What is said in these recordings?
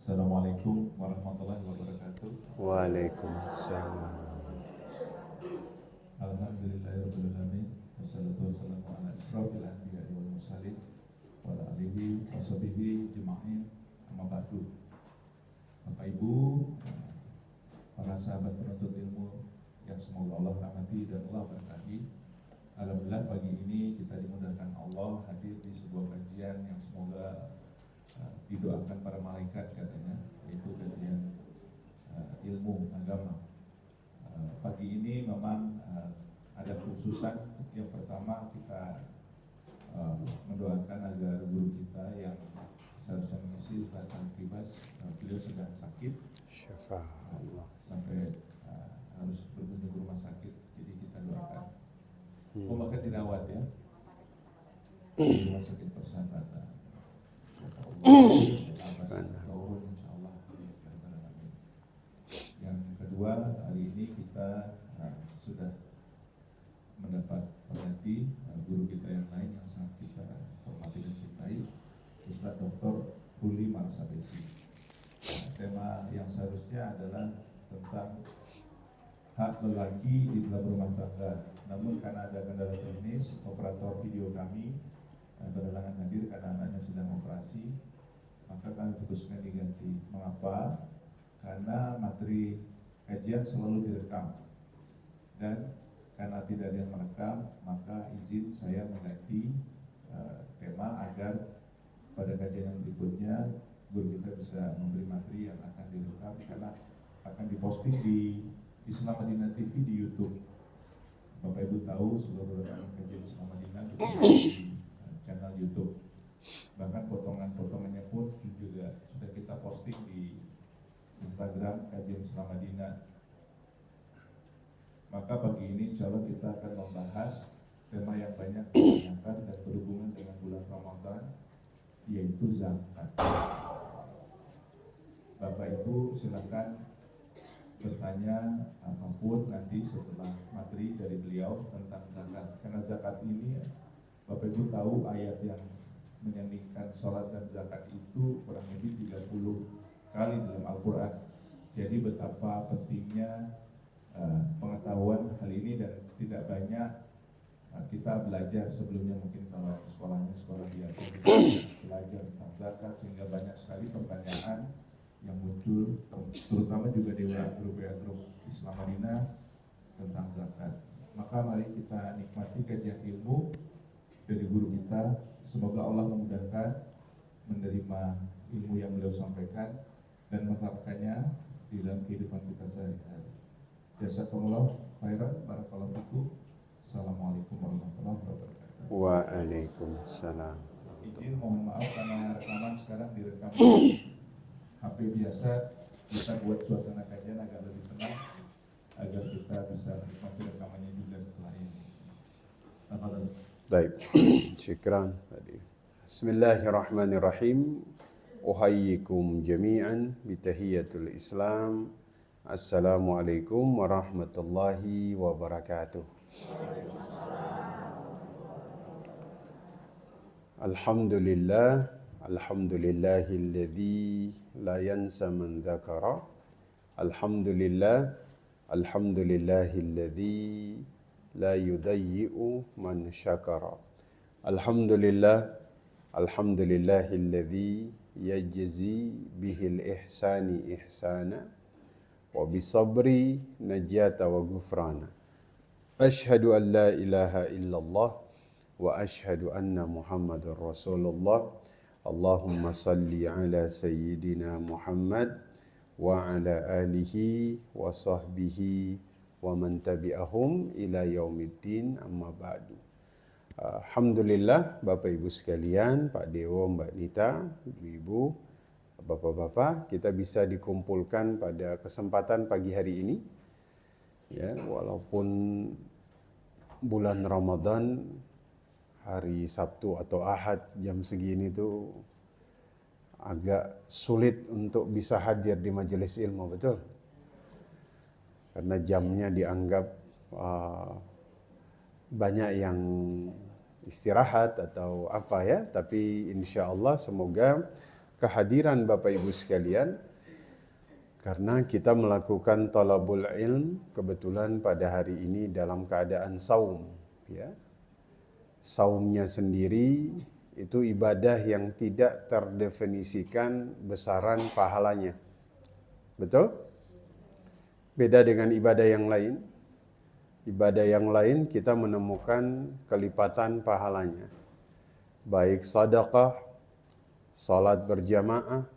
Assalamualaikum warahmatullahi wabarakatuh. Waalaikumsalam. Alhamdulillahirrahmanirrahim. Wassalatu wassalamu ala asrafil anbiya'i wal mursalin wa ala alihi wa sahbihi jema'in amma ba'du. Bapak Ibu, para sahabat penuntut ilmu yang semoga Allah rahmati dan Allah berkahi. Alhamdulillah pagi ini kita dimudahkan Allah hadir di sebuah kajian yang semoga didoakan para malaikat katanya, yaitu kajian ilmu agama. Pagi ini memang ada khususan. Yang pertama kita mendoakan agar guru kita yang seharusnya mengisi Ustaz Al-Kibas, beliau sedang sakit Syafa'allah. sampai harus berkunjung ke rumah sakit, jadi kita doakan. Bahkan dirawat ya, di rumah sakit persahabatan. Yang kedua, hari ini kita sudah mendapat pengganti guru kita yang lain yang sangat kita hormati dan cintai, Ustaz Dr. Ruli Marsabesi. Tema yang seharusnya adalah tentang hak lelaki di dalam rumah tangga. Namun karena ada kendala teknis, operator video kami berhalangan hadir karena anaknya sedang operasi, maka kami putuskan diganti. Mengapa? Karena materi kajian selalu direkam, dan karena tidak ada yang merekam, maka izin saya mengganti tema agar pada kajian yang berikutnya guru kita bisa memberi materi yang akan direkam, karena akan diposting di Islam Madinah TV di YouTube. Bapak Ibu tahu seluruh rekaman kajian Islam Madinah di channel YouTube. Bahkan potongan-potongannya pun juga sudah kita posting di Instagram kajian Islam Madinah. Maka pagi ini insya Allah kita akan membahas tema yang banyak ditanyakan dan berhubungan dengan bulan Ramadan, yaitu zakat. Bapak Ibu silakan bertanya apapun nanti setelah materi dari beliau tentang zakat. Karena zakat ini Bapak Ibu tahu ayat yang menyandingkan sholat dan zakat itu kurang lebih 30 kali dalam Al-Quran. Jadi betapa pentingnya pengetahuan hal ini, dan tidak banyak kita belajar sebelumnya. Mungkin kalau sekolahnya sekolah biasa kita belajar tentang zakat, sehingga banyak sekali pertanyaan yang muncul, terutama juga di grup Islam Madinah tentang zakat. Maka mari kita nikmati kajian ilmu dari guru kita. Semoga Allah memudahkan menerima ilmu yang beliau sampaikan dan menerapkannya di dalam kehidupan kita sehari-hari. Jazakumullah khairan, barakallahu fikum. Assalamualaikum warahmatullahi wabarakatuh. Waalaikumsalam. Izin mohon maaf karena rekaman sekarang direkam HP biasa. Kita buat suasana kajian agak lebih tenang agar kita bisa menikmati rekamannya juga setelah ini. Baik, syukran. Bismillahirrahmanirrahim. Uhayyikum jami'an bitahiyatul Islam. Assalamualaikum warahmatullahi wabarakatuh. Alhamdulillah, alhamdulillahilladzi la yansa man dzakara. Alhamdulillah, alhamdulillahilladzi la yudayyi'u man syakara. Alhamdulillah, alhamdulillahilladzi yajzi bihil ihsani ihsana wa bisabri najata wa gufrana. Ashhadu an la ilaha illallah wa ashhadu anna Muhammadar Rasulullah. Allahumma salli ala sayyidina Muhammad wa ala alihi wa sahbihi wa man tabi'ahum ila yaumiddin, amma ba'du. Alhamdulillah Bapak Ibu sekalian, Pak Dewo, Mbak Nita, Ibu, Bapak-bapak, kita bisa dikumpulkan pada kesempatan pagi hari ini. Ya, walaupun bulan Ramadan hari Sabtu atau Ahad jam segini tuh agak sulit untuk bisa hadir di majelis ilmu, betul? Karena jamnya dianggap banyak yang istirahat atau apa ya, tapi insya Allah semoga kehadiran Bapak Ibu sekalian, karena kita melakukan talabul ilm kebetulan pada hari ini dalam keadaan saum, ya. Saumnya sendiri itu ibadah yang tidak terdefinisikan besaran pahalanya. Betul? Beda dengan ibadah yang lain. Ibadah yang lain kita menemukan kelipatan pahalanya. Baik sedekah, salat berjamaah,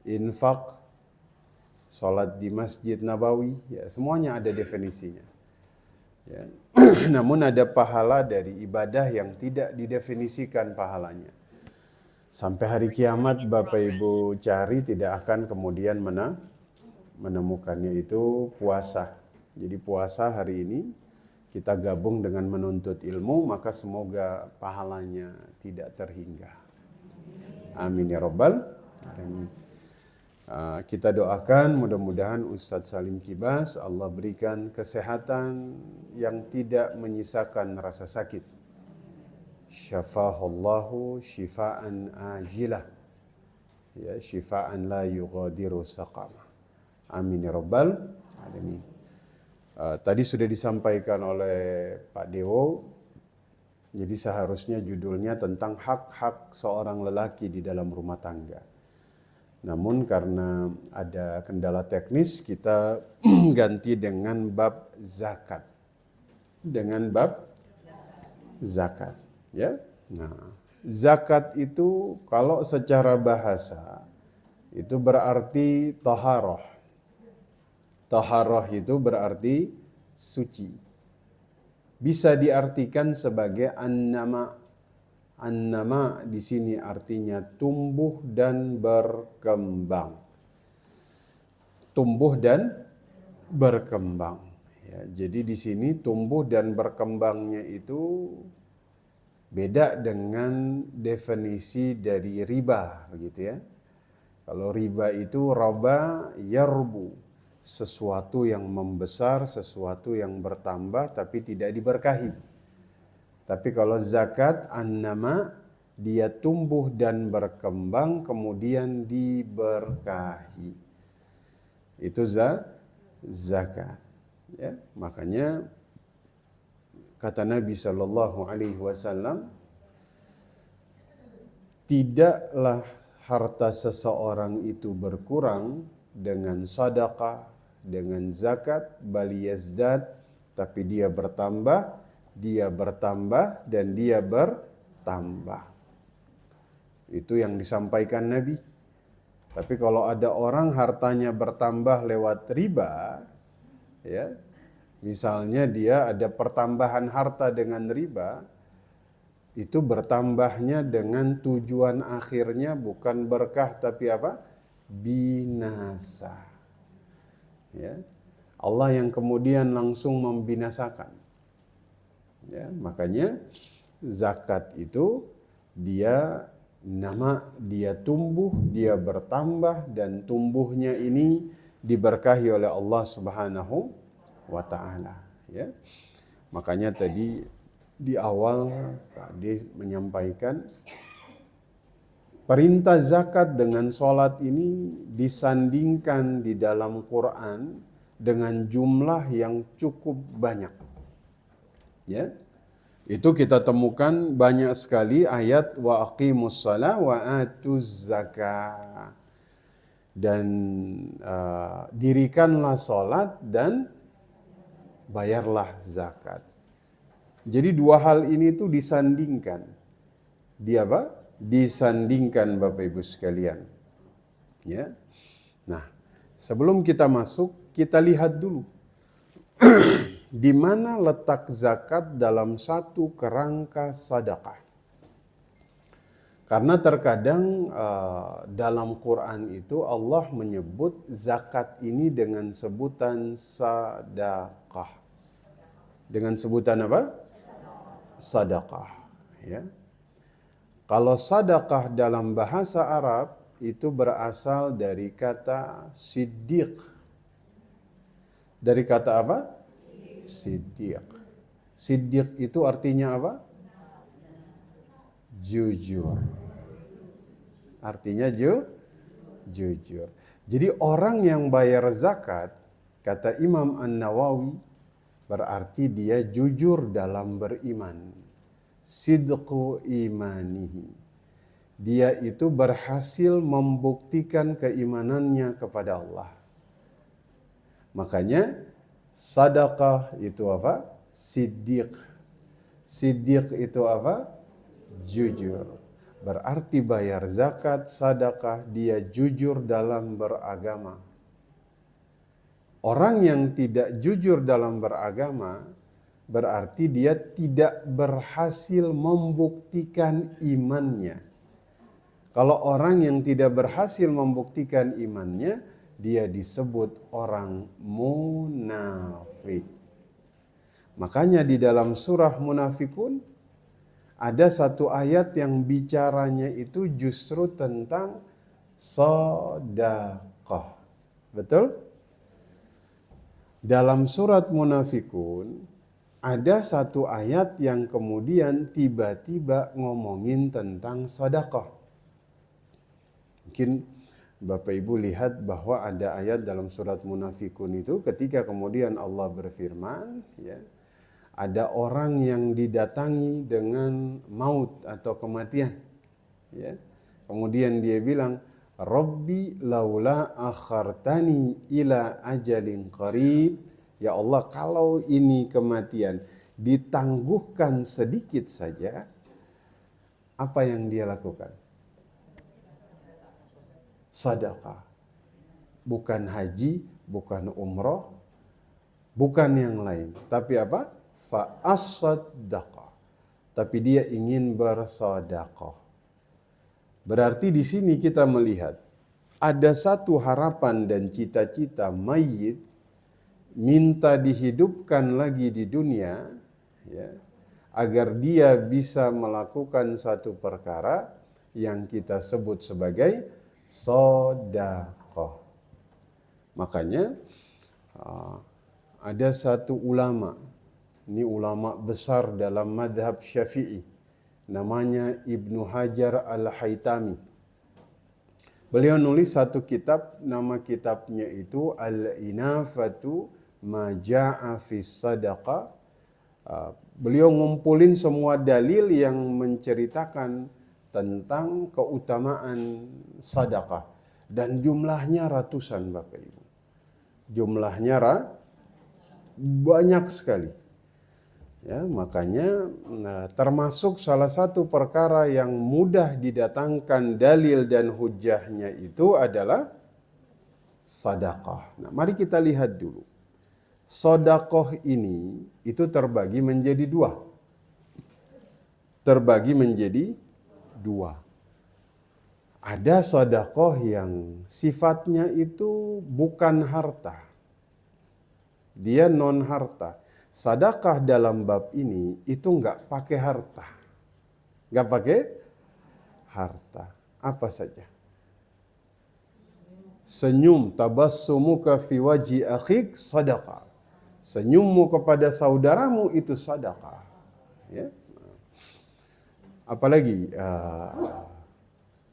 infak, salat di Masjid Nabawi, ya semuanya ada definisinya. Ya. Namun ada pahala dari ibadah yang tidak didefinisikan pahalanya. Sampai hari kiamat Bapak Ibu cari tidak akan kemudian menemukannya, itu puasa. Jadi puasa hari ini kita gabung dengan menuntut ilmu, maka semoga pahalanya tidak terhingga. Amin ya rabbal alamin. Kita doakan mudah-mudahan Ustadz Salim Kibas Allah berikan kesehatan yang tidak menyisakan rasa sakit. Syafahullahu syifaan ajilah. Ya, syifaan la yughadiru saqama. Amin ya rabbal alamin. Tadi sudah disampaikan oleh Pak Dewo, jadi seharusnya judulnya tentang hak-hak seorang lelaki di dalam rumah tangga. Namun karena ada kendala teknis, kita ganti dengan bab zakat. Dengan bab zakat, ya. Nah, zakat itu kalau secara bahasa itu berarti taharah. Taharah itu berarti suci. Bisa diartikan sebagai an-nama. An-nama di sini artinya tumbuh dan berkembang. Tumbuh dan berkembang. Ya, jadi di sini tumbuh dan berkembangnya itu beda dengan definisi dari riba, begitu ya. Kalau riba itu raba yarbu. Sesuatu yang membesar, sesuatu yang bertambah tapi tidak diberkahi. Tapi kalau zakat an-nama, dia tumbuh dan berkembang kemudian diberkahi. Itu zakat. Ya, makanya kata Nabi Shallallahu Alaihi Wasallam, tidaklah harta seseorang itu berkurang dengan sedekah, dengan zakat, bal yazdad, tapi dia bertambah, dan dia bertambah. Itu yang disampaikan Nabi. Tapi kalau ada orang hartanya bertambah lewat riba, ya, misalnya dia ada pertambahan harta dengan riba, itu bertambahnya dengan tujuan akhirnya bukan berkah tapi apa? Binasa. Ya. Allah yang kemudian langsung membinasakan. Ya, makanya zakat itu dia tumbuh, dia bertambah, dan tumbuhnya ini diberkahi oleh Allah Subhanahu wa taala, ya. Makanya tadi di awal dia menyampaikan perintah zakat dengan sholat ini disandingkan di dalam Quran dengan jumlah yang cukup banyak. Ya, itu kita temukan banyak sekali ayat wa aqimus shalah wa atuz zakah. Dan dirikanlah sholat dan bayarlah zakat. Jadi dua hal ini tuh disandingkan. Dia apa? Disandingkan Bapak Ibu sekalian. Ya. Nah, sebelum kita masuk, kita lihat dulu di mana letak zakat dalam satu kerangka sedekah. Karena terkadang dalam Quran itu Allah menyebut zakat ini dengan sebutan sedekah. Dengan sebutan apa? Sedekah, ya. Kalau sedekah dalam bahasa Arab itu berasal dari kata siddiq. Dari kata apa? Siddiq. Siddiq itu artinya apa? Jujur. artinya jujur. Jadi orang yang bayar zakat, kata Imam An-Nawawi, berarti dia jujur dalam beriman. Sidqu imanihi. Dia itu berhasil membuktikan keimanannya kepada Allah. Makanya sedekah itu apa? Siddiq. Siddiq itu apa? Jujur. Berarti bayar zakat, sedekah, dia jujur dalam beragama. Orang yang tidak jujur dalam beragama, berarti dia tidak berhasil membuktikan imannya. Kalau orang yang tidak berhasil membuktikan imannya, dia disebut orang munafik. Makanya di dalam surah Munafikun ada satu ayat yang bicaranya itu justru tentang sedekah. Betul? Dalam surat Munafikun ada satu ayat yang kemudian tiba-tiba ngomongin tentang sedekah. Mungkin Bapak Ibu lihat bahwa ada ayat dalam surat Munafikun itu ketika kemudian Allah berfirman, ya, ada orang yang didatangi dengan maut atau kematian. Ya. Kemudian dia bilang, Rabbi laula akhartani ila ajalin qarib. Ya Allah, kalau ini kematian ditangguhkan sedikit saja, apa yang dia lakukan? Sedekah. Bukan haji, bukan umroh, bukan yang lain. Tapi apa? Fa'as-sadaqah. Tapi dia ingin bersedekah. Berarti di sini kita melihat ada satu harapan dan cita-cita mayit minta dihidupkan lagi di dunia, ya, agar dia bisa melakukan satu perkara yang kita sebut sebagai sedekah. Makanya ada satu ulama, ini ulama besar dalam madhab Syafi'i, namanya Ibnu Hajar Al-Haytami. Beliau nulis satu kitab, nama kitabnya itu Al-Inafatu Ma Ja'a fi Sadaqah. Beliau ngumpulin semua dalil yang menceritakan tentang keutamaan sedekah, dan jumlahnya ratusan, Bapak Ibu. Jumlahnya banyak sekali. Ya, makanya termasuk salah satu perkara yang mudah didatangkan dalil dan hujahnya itu adalah sedekah. Nah, mari kita lihat dulu. Sedekah ini itu terbagi menjadi dua. Terbagi menjadi dua. Ada sedekah yang sifatnya itu bukan harta. Dia non harta. Sedekah dalam bab ini itu enggak pakai harta. Enggak pakai harta. Apa saja? Senyum, tabassumuka fi wajhi akhik sedekah. Senyummu kepada saudaramu itu sedekah. Ya. Apalagi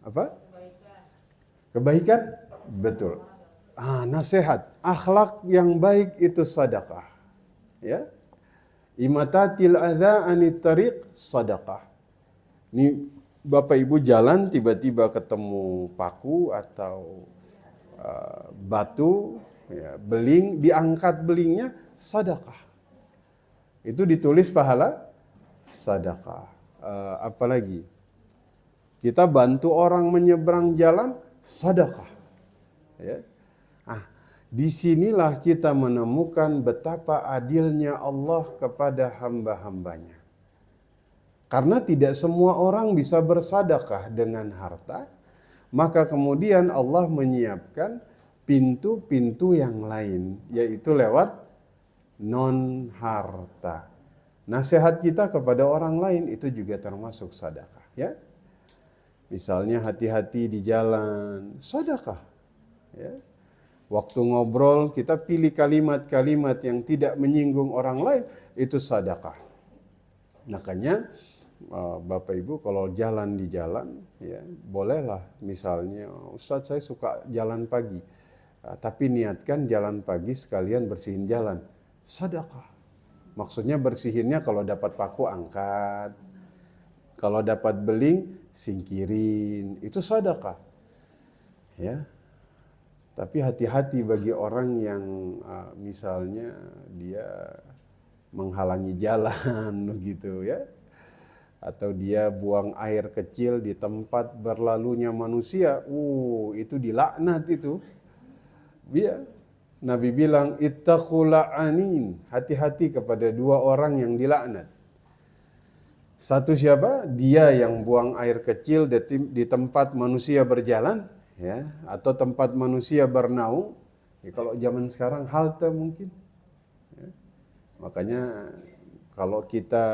apa? Kebaikan? Betul. Nasihat, akhlak yang baik itu sedekah. Ya. Imatatil adza anit tariq sedekah. Ini Bapak Ibu jalan tiba-tiba ketemu paku atau batu, ya, beling, diangkat belingnya, sedekah. Itu ditulis pahala sedekah. Apalagi kita bantu orang menyeberang jalan, sedekah. Ya. Disinilah kita menemukan betapa adilnya Allah kepada hamba-hambanya. Karena tidak semua orang bisa bersedekah dengan harta, maka kemudian Allah menyiapkan pintu-pintu yang lain, yaitu lewat non-harta. Nasihat kita kepada orang lain itu juga termasuk sedekah, ya. Misalnya hati-hati di jalan, sedekah. Ya. Waktu ngobrol kita pilih kalimat-kalimat yang tidak menyinggung orang lain, itu sedekah. Makanya Bapak Ibu kalau jalan di jalan, ya bolehlah misalnya, Ustadz saya suka jalan pagi, tapi niatkan jalan pagi sekalian bersihin jalan, sedekah. Maksudnya bersihinnya kalau dapat paku angkat, kalau dapat beling singkirin, itu sedekah. Ya. Tapi hati-hati bagi orang yang misalnya dia menghalangi jalan gitu ya. Atau dia buang air kecil di tempat berlalunya manusia, itu dilaknat itu. Ya. Nabi bilang ittaqul la'anin, hati-hati kepada dua orang yang dilaknat. Satu siapa? Dia yang buang air kecil di tempat manusia berjalan, ya, atau tempat manusia bernaung. Ya, kalau zaman sekarang halte mungkin. Ya. Makanya kalau kita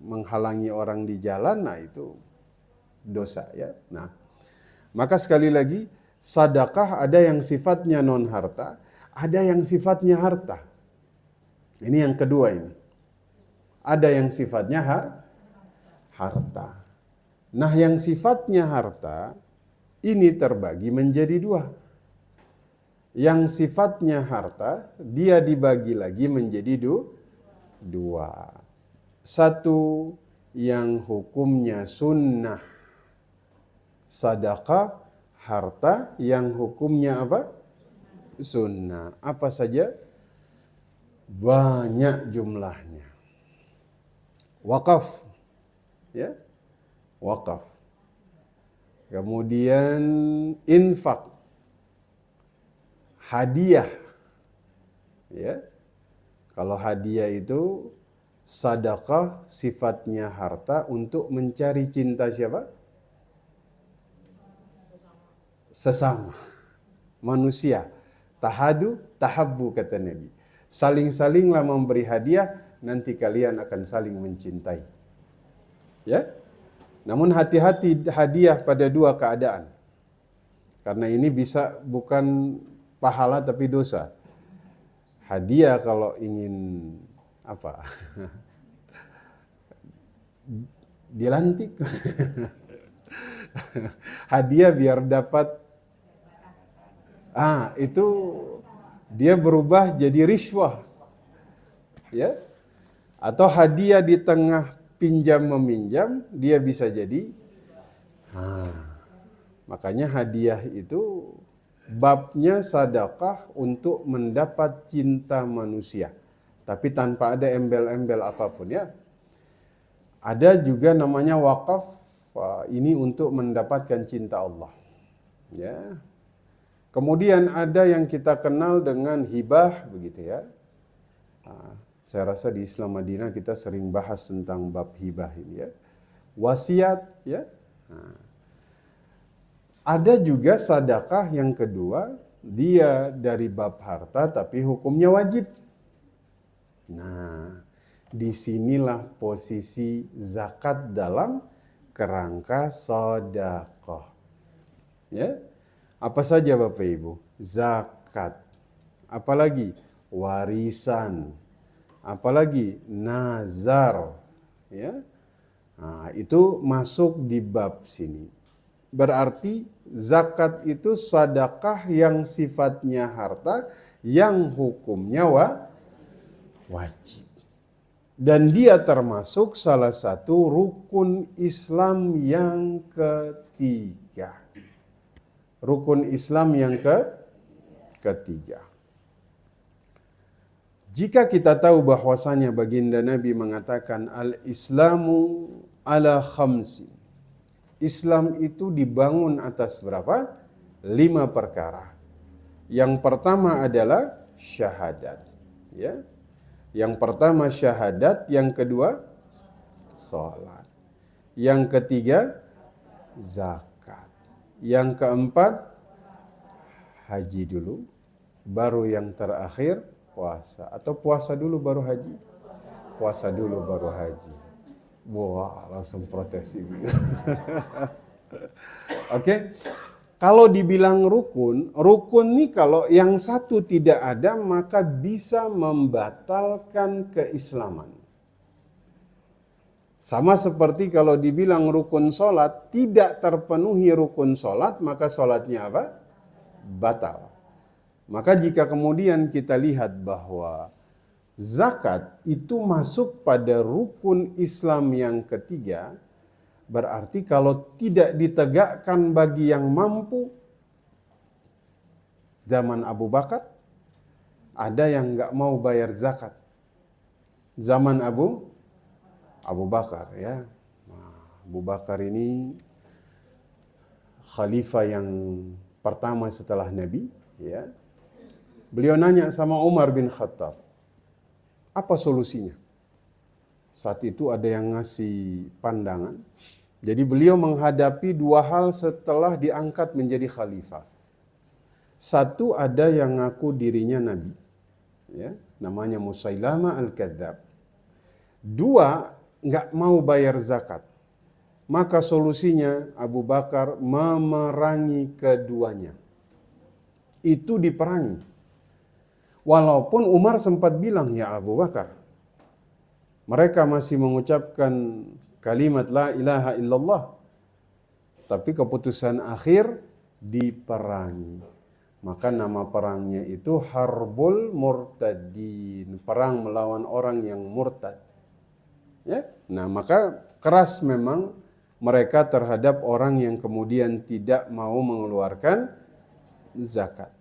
menghalangi orang di jalan, nah itu dosa ya. Nah, maka sekali lagi sedekah ada yang sifatnya non harta, ada yang sifatnya harta. Ini yang kedua ini. Ada yang sifatnya harta. Nah, yang sifatnya harta ini terbagi menjadi dua. Yang sifatnya harta dia dibagi lagi menjadi dua. Satu yang hukumnya sunnah, sedekah harta yang hukumnya apa? Sunnah. Apa saja? Banyak jumlahnya. Wakaf, ya, wakaf. Kemudian infak, hadiah, ya. Kalau hadiah itu sedekah sifatnya harta untuk mencari cinta siapa? Sesama manusia. Tahadu, tahabbu kata Nabi. Saling-salinglah memberi hadiah, nanti kalian akan saling mencintai. Ya. Namun hati-hati hadiah pada dua keadaan. Karena ini bisa bukan pahala tapi dosa. Hadiah kalau ingin apa? Dilantik. Hadiah biar dapat itu dia berubah jadi riswah. Ya. Atau hadiah di tengah pinjam meminjam, dia bisa jadi makanya hadiah itu babnya sedekah untuk mendapat cinta manusia. Tapi tanpa ada embel-embel apapun ya. Ada juga namanya wakaf, ini untuk mendapatkan cinta Allah. Ya. Kemudian ada yang kita kenal dengan hibah begitu ya. Saya rasa di Islam Madinah kita sering bahas tentang bab hibah ini ya. Wasiat ya. Ada juga sedekah yang kedua, dia dari bab harta tapi hukumnya wajib. Nah, disinilah posisi zakat dalam kerangka sedekah. Ya. Apa saja Bapak Ibu? Zakat. Apalagi warisan. Apalagi nazar. Ya. Nah, itu masuk di bab sini. Berarti zakat itu sedekah yang sifatnya harta, yang hukumnya wajib. Dan dia termasuk salah satu rukun Islam yang ketiga. Rukun Islam yang ketiga. Jika kita tahu bahwasanya baginda Nabi mengatakan al-Islamu ala khamsin. Islam itu dibangun atas berapa? 5 perkara. Yang pertama adalah syahadat. Ya. Yang pertama syahadat, yang kedua salat. Yang ketiga zakat. Yang keempat haji dulu, baru yang terakhir puasa. Atau puasa dulu baru haji? Puasa dulu baru haji. Wah, langsung protes ibu. Oke. Kalau dibilang rukun nih kalau yang satu tidak ada maka bisa membatalkan keislaman. Sama seperti kalau dibilang rukun sholat, tidak terpenuhi rukun sholat, maka sholatnya apa? Batal. Maka jika kemudian kita lihat bahwa zakat itu masuk pada rukun Islam yang ketiga, berarti kalau tidak ditegakkan bagi yang mampu, zaman Abu Bakar, ada yang nggak mau bayar zakat. Zaman Abu Bakar, ya. Nah, Abu Bakar ini khalifah yang pertama setelah Nabi, ya. Beliau nanya sama Umar bin Khattab, apa solusinya? Saat itu ada yang ngasih pandangan. Jadi beliau menghadapi dua hal setelah diangkat menjadi khalifah. Satu, ada yang ngaku dirinya Nabi, ya, namanya Musailama al-Kadzab. Dua, nggak mau bayar zakat. Maka solusinya Abu Bakar memerangi keduanya. Itu diperangi. Walaupun Umar sempat bilang, ya Abu Bakar, mereka masih mengucapkan kalimat la ilaha illallah. Tapi keputusan akhir diperangi. Maka nama perangnya itu Harbul Murtadin. Perang melawan orang yang murtad. Ya? Nah, maka keras memang mereka terhadap orang yang kemudian tidak mau mengeluarkan zakat.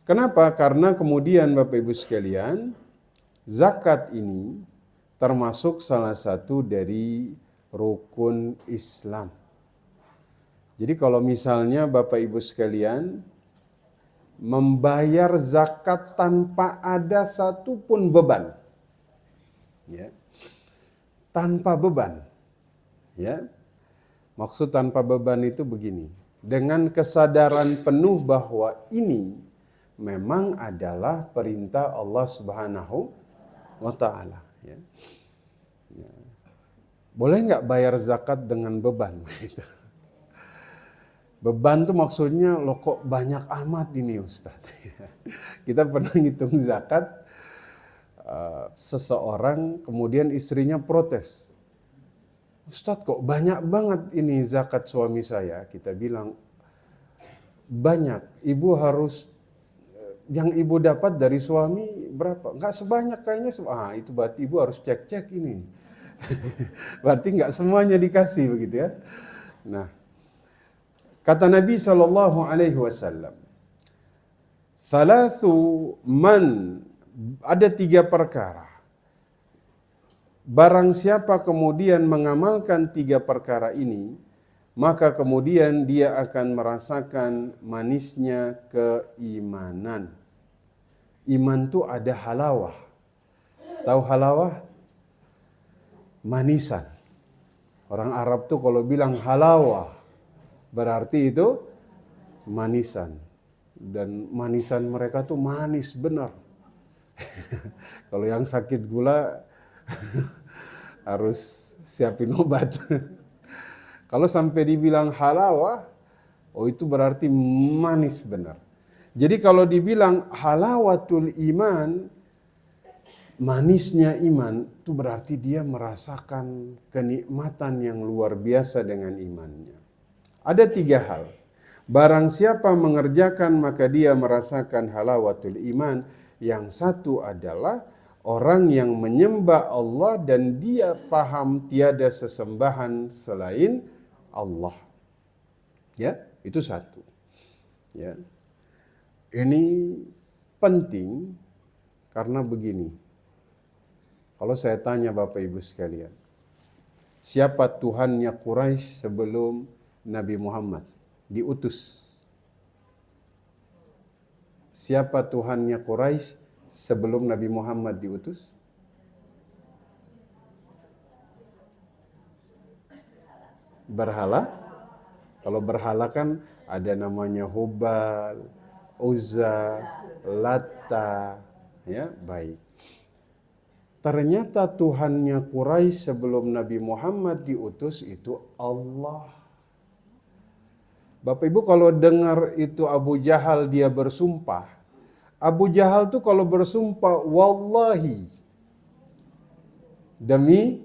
Kenapa? Karena kemudian Bapak Ibu sekalian, zakat ini termasuk salah satu dari rukun Islam. Jadi kalau misalnya Bapak Ibu sekalian membayar zakat tanpa ada satupun beban, ya, tanpa beban, ya. Maksud tanpa beban itu begini, dengan kesadaran penuh bahwa ini memang adalah perintah Allah Subhanahu wa Ta'ala. Ya. Ya. Boleh nggak bayar zakat dengan beban? Beban tuh maksudnya, loh kok banyak amat ini Ustadz. Kita pernah ngitung zakat, seseorang kemudian istrinya protes. Ustadz kok banyak banget ini zakat suami saya. Kita bilang, banyak, ibu harus, yang ibu dapat dari suami berapa? Nggak sebanyak kayaknya. Itu berarti ibu harus cek-cek ini. Berarti nggak semuanya dikasih begitu ya. Nah, kata Nabi SAW, ada 3 perkara. Barang siapa kemudian mengamalkan 3 perkara ini, maka kemudian dia akan merasakan manisnya keimanan. Iman itu ada halawah. Tahu halawah? Manisan. Orang Arab tuh kalau bilang halawah, berarti itu manisan. Dan manisan mereka tuh manis benar. Kalau yang sakit gula harus siapin obat. Kalau sampai dibilang halawah, oh itu berarti manis benar. Jadi kalau dibilang halawatul iman, manisnya iman, itu berarti dia merasakan kenikmatan yang luar biasa dengan imannya. Ada 3 hal. Barang siapa mengerjakan maka dia merasakan halawatul iman. Yang satu adalah orang yang menyembah Allah dan dia paham tiada sesembahan selain Allah. Ya, itu satu. Ya. Ini penting karena begini. Kalau saya tanya Bapak Ibu sekalian, siapa Tuhannya Quraisy sebelum Nabi Muhammad diutus? Siapa Tuhannya Quraisy sebelum Nabi Muhammad diutus? Berhala. Kalau berhala kan ada namanya Hubal, Uzza, Latta, ya, baik. Ternyata Tuhannya Quraisy sebelum Nabi Muhammad diutus itu Allah. Bapak Ibu kalau dengar itu Abu Jahal dia bersumpah. Abu Jahal tuh kalau bersumpah wallahi, demi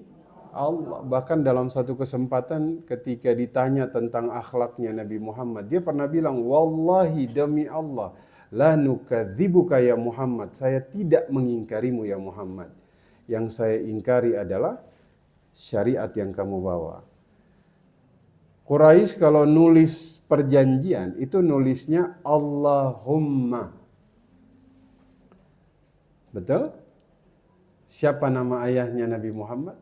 Allah. Bahkan dalam satu kesempatan ketika ditanya tentang akhlaknya Nabi Muhammad, dia pernah bilang, wallahi demi Allah, la nukadzibuka ya Muhammad, saya tidak mengingkarimu ya Muhammad. Yang saya ingkari adalah syariat yang kamu bawa. Quraisy kalau nulis perjanjian itu nulisnya Allahumma. Betul? Siapa nama ayahnya Nabi Muhammad?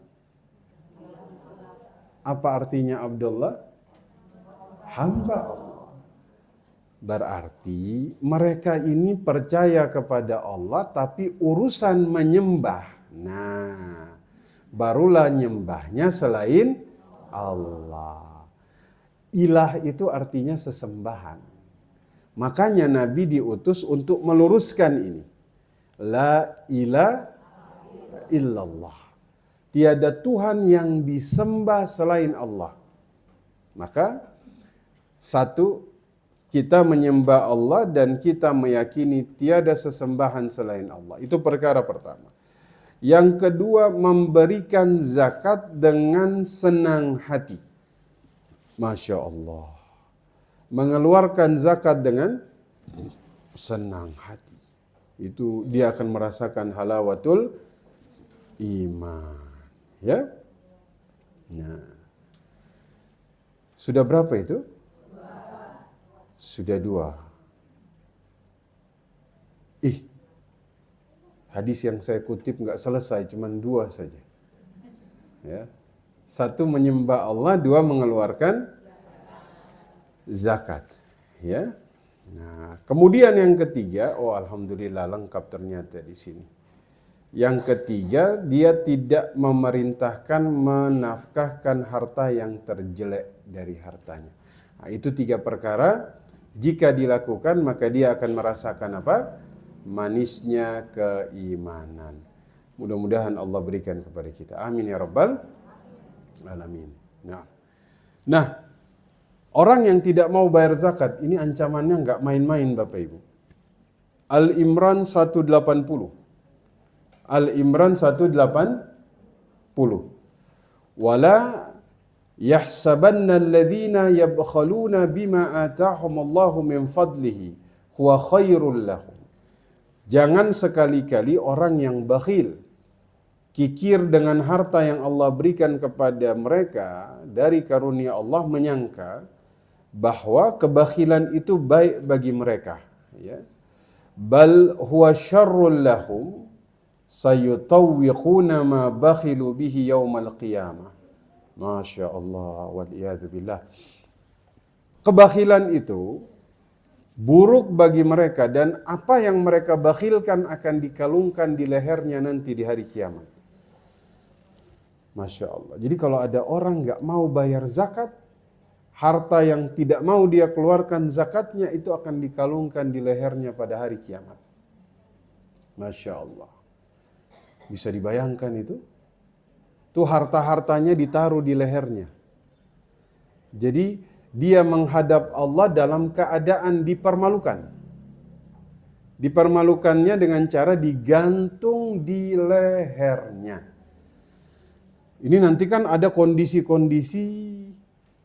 Apa artinya Abdullah? Hamba Allah. Berarti mereka ini percaya kepada Allah tapi urusan menyembah. Nah, barulah nyembahnya selain Allah. Ilah itu artinya sesembahan. Makanya Nabi diutus untuk meluruskan ini. La ilaha illallah. Tiada Tuhan yang disembah selain Allah. Maka satu, kita menyembah Allah dan kita meyakini tiada sesembahan selain Allah. Itu perkara pertama. Yang kedua, memberikan zakat dengan senang hati. Masya Allah. Mengeluarkan zakat dengan senang hati. Itu dia akan merasakan halawatul iman. Ya? Nah. Sudah berapa itu? Sudah 2. Hadis yang saya kutip nggak selesai, cuma 2 saja. Ya. 1 menyembah Allah, 2 mengeluarkan zakat. Ya. Nah, kemudian yang ketiga, alhamdulillah lengkap ternyata di sini. Yang ketiga, dia tidak memerintahkan menafkahkan harta yang terjelek dari hartanya. Nah, itu 3 perkara. Jika dilakukan, maka dia akan merasakan apa? Manisnya keimanan. Mudah-mudahan Allah berikan kepada kita. Amin ya rabbal alamin. Nah, orang yang tidak mau bayar zakat, ini ancamannya nggak main-main Bapak Ibu. Al-Imran 180. Al-Imran 180. Wala yahsabanna alladhina yabkhaluna bima atahumullahu min fadlihi huwa khairul lahum. Jangan sekali-kali orang yang bakhil, kikir dengan harta yang Allah berikan kepada mereka dari karunia Allah, menyangka bahwa kebakhilan itu baik bagi mereka. Ya. Bal huwa syarrul lahum sayutawwiquna ma bakhilu bihi yaumal qiyamah. Masya Allah waliyadu billah. Kebakhilan itu buruk bagi mereka dan apa yang mereka bakhilkan akan dikalungkan di lehernya nanti di hari kiamat. Masya Allah. Jadi kalau ada orang gak mau bayar zakat, harta yang tidak mau dia keluarkan zakatnya itu akan dikalungkan di lehernya pada hari kiamat. Masya Allah. Bisa dibayangkan itu? Tuh harta-hartanya ditaruh di lehernya. Jadi dia menghadap Allah dalam keadaan dipermalukan. Dipermalukannya dengan cara digantung di lehernya. Ini nanti kan ada kondisi-kondisi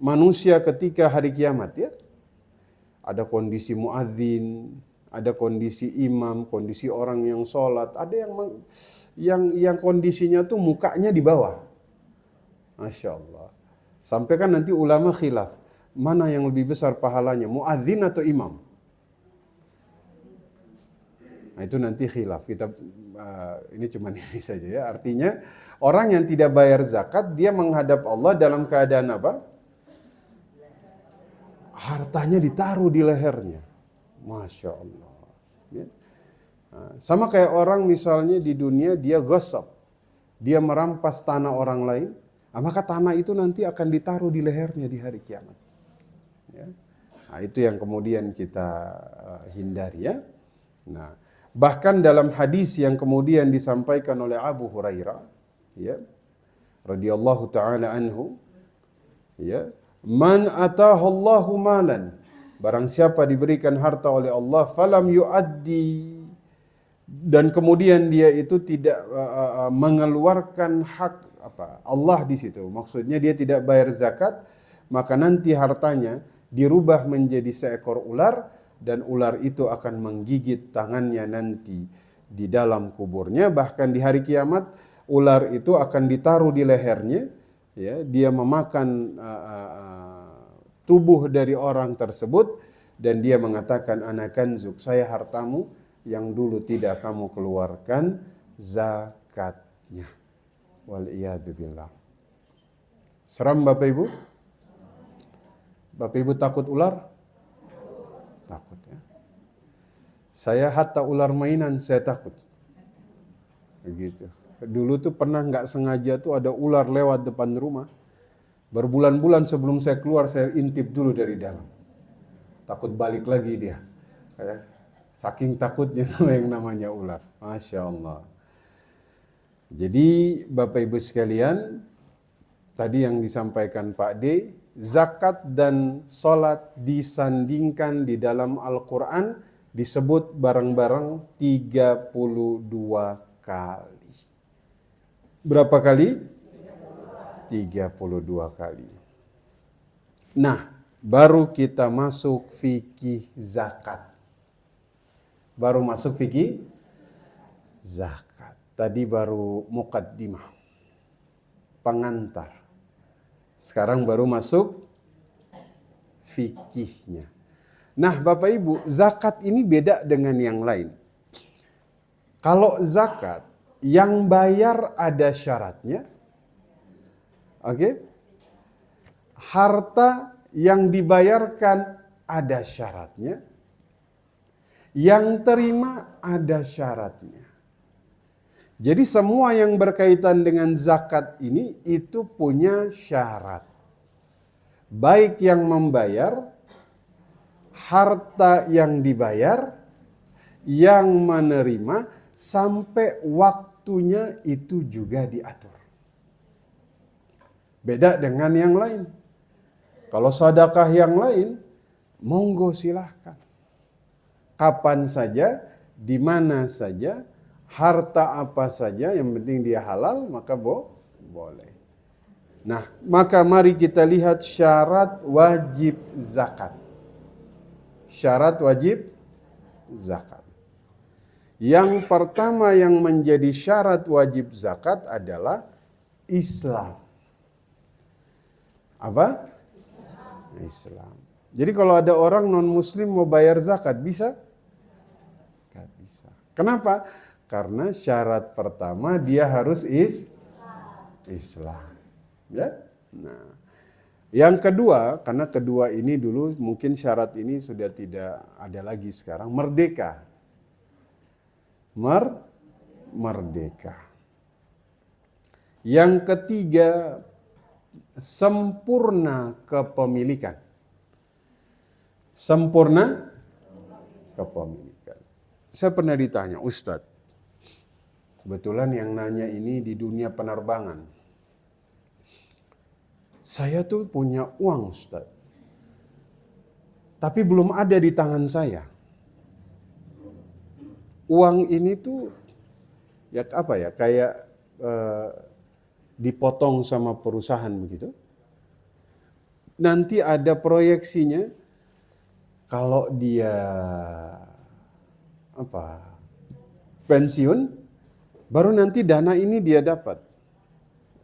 manusia ketika hari kiamat ya. Ada kondisi muadzin, ada kondisi imam, kondisi orang yang sholat, ada yang kondisinya tuh mukanya di bawah. Masya Allah. Sampai kan nanti ulama khilaf, mana yang lebih besar pahalanya, muadzin atau imam? Nah itu nanti khilaf. Kita ini cuma ini saja ya. Artinya orang yang tidak bayar zakat, dia menghadap Allah dalam keadaan apa? Hartanya ditaruh di lehernya. Masya Allah. Ya. Sama kayak orang misalnya di dunia dia ghasab, dia merampas tanah orang lain, maka tanah itu nanti akan ditaruh di lehernya di hari kiamat. Ya. Nah, itu yang kemudian kita hindari ya. Nah, bahkan dalam hadis yang kemudian disampaikan oleh Abu Hurairah, ya, radhiyallahu taala anhu, ya, man atahallahu malan, barang siapa diberikan harta oleh Allah, falam yuaddi, dan kemudian dia itu tidak mengeluarkan hak Allah di situ. Maksudnya dia tidak bayar zakat, maka nanti hartanya dirubah menjadi seekor ular dan ular itu akan menggigit tangannya nanti di dalam kuburnya. Bahkan di hari kiamat ular itu akan ditaruh di lehernya, ya, dia memakan tubuh dari orang tersebut dan dia mengatakan ana kanzuk, saya hartamu yang dulu tidak kamu keluarkan zakatnya. Wal iyadu billah. Seram Bapak Ibu? Bapak Ibu takut ular? Takut ya. Saya hatta ular mainan saya takut. Begitu. Dulu tuh pernah nggak sengaja tuh ada ular lewat depan rumah. Berbulan-bulan sebelum saya keluar saya intip dulu dari dalam. Takut balik lagi dia. Saking takutnya yang namanya ular. Masya Allah. Jadi Bapak Ibu sekalian, tadi yang disampaikan Pak D, zakat dan sholat disandingkan di dalam Al-Quran disebut bareng-bareng 32 kali. Berapa kali? 32 kali. Nah, baru kita masuk fikih zakat. Baru masuk fikih zakat. Tadi baru muqaddimah, pengantar. Sekarang baru masuk fikihnya. Nah Bapak Ibu, zakat ini beda dengan yang lain. Kalau zakat, yang bayar ada syaratnya. Oke? Harta yang dibayarkan ada syaratnya. Yang terima ada syaratnya. Jadi semua yang berkaitan dengan zakat ini itu punya syarat. Baik yang membayar, harta yang dibayar, yang menerima, sampai waktunya itu juga diatur. Beda dengan yang lain. Kalau sedekah yang lain, monggo silahkan. Kapan saja, di mana saja, harta apa saja, yang penting dia halal, maka boleh. Nah, maka mari kita lihat syarat wajib zakat. Syarat wajib zakat. Yang pertama yang menjadi syarat wajib zakat adalah Islam. Apa? Islam. Jadi kalau ada orang non-muslim mau bayar zakat, bisa? Gak bisa. Kenapa? Karena syarat pertama dia harus Islam. Ya? Nah, yang kedua, karena kedua ini dulu mungkin syarat ini sudah tidak ada lagi sekarang, merdeka. Merdeka. Yang ketiga, sempurna kepemilikan. Sempurna kepemilikan. Saya pernah ditanya, Ustadz, kebetulan yang nanya ini di dunia penerbangan. Saya tuh punya uang, Ustaz. Tapi belum ada di tangan saya. Uang ini tuh ya apa ya? Kayak dipotong sama perusahaan begitu. Nanti ada proyeksinya kalau dia pensiun, baru nanti dana ini dia dapat.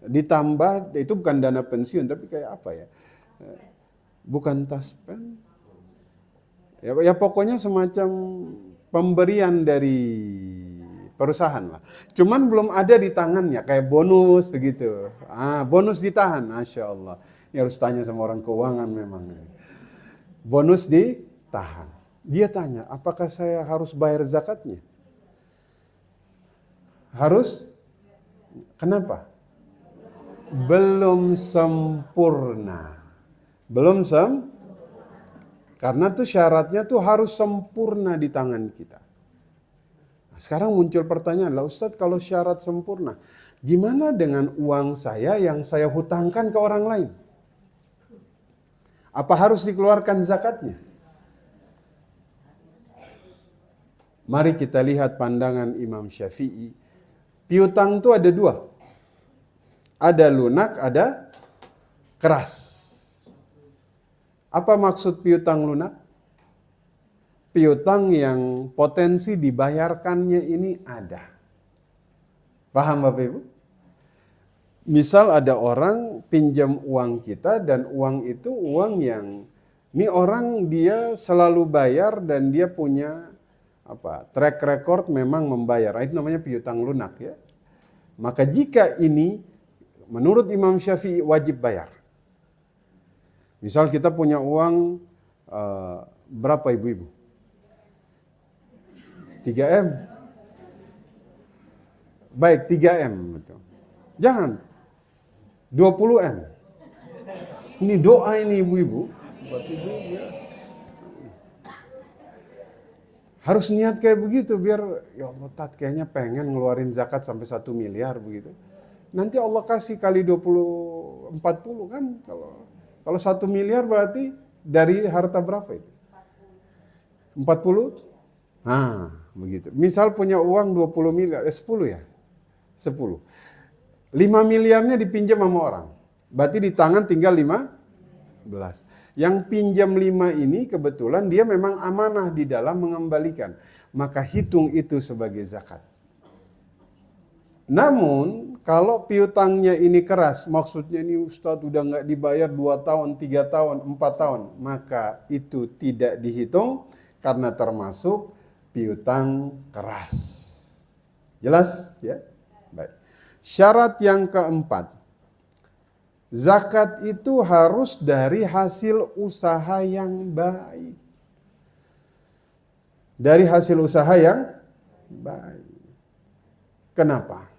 Ditambah, itu bukan dana pensiun, tapi kayak apa ya? Bukan taspen. Ya pokoknya semacam pemberian dari perusahaan lah. Cuman belum ada di tangannya, kayak bonus begitu. Bonus ditahan, Masya Allah. Ini harus tanya sama orang keuangan memang. Bonus ditahan. Dia tanya, apakah saya harus bayar zakatnya? Harus? Kenapa? Belum sempurna. Karena tuh syaratnya tuh harus sempurna di tangan kita. Nah, sekarang muncul pertanyaan, lah Ustadz kalau syarat sempurna, gimana dengan uang saya yang saya hutangkan ke orang lain? Apa harus dikeluarkan zakatnya? Mari kita lihat pandangan Imam Syafi'i. Piutang itu ada dua. Ada lunak, ada keras. Apa maksud piutang lunak? Piutang yang potensi dibayarkannya ini ada. Paham Bapak Ibu? Misal ada orang pinjam uang kita dan uang itu uang yang ini orang dia selalu bayar dan dia punya track record memang membayar. Itu namanya piutang lunak ya. Maka jika ini menurut Imam Syafi'i wajib bayar. Misal kita punya uang berapa ibu-ibu? 3M. Baik, 3M. Betul. Jangan. 20M. Ini doa ini ibu-ibu. Buat ibu-ibu ya. Harus niat kayak begitu biar ya Allah kayaknya pengen ngeluarin zakat sampai 1 miliar begitu. Nanti Allah kasih kali 20, 40 kan kalau 1 miliar berarti dari harta berapa itu? 40? Nah, begitu. Misal punya uang 20 miliar, 10 ya? 10. 5 miliarnya dipinjam sama orang. Berarti di tangan tinggal 15. Yang pinjam 5 ini kebetulan dia memang amanah di dalam mengembalikan. Maka hitung itu sebagai zakat. Namun, kalau piutangnya ini keras, maksudnya ini Ustadz udah nggak dibayar 2 tahun, 3 tahun, 4 tahun, maka itu tidak dihitung karena termasuk piutang keras. Jelas? Ya? Baik. Syarat yang keempat, zakat itu harus dari hasil usaha yang baik. Dari hasil usaha yang baik. Kenapa?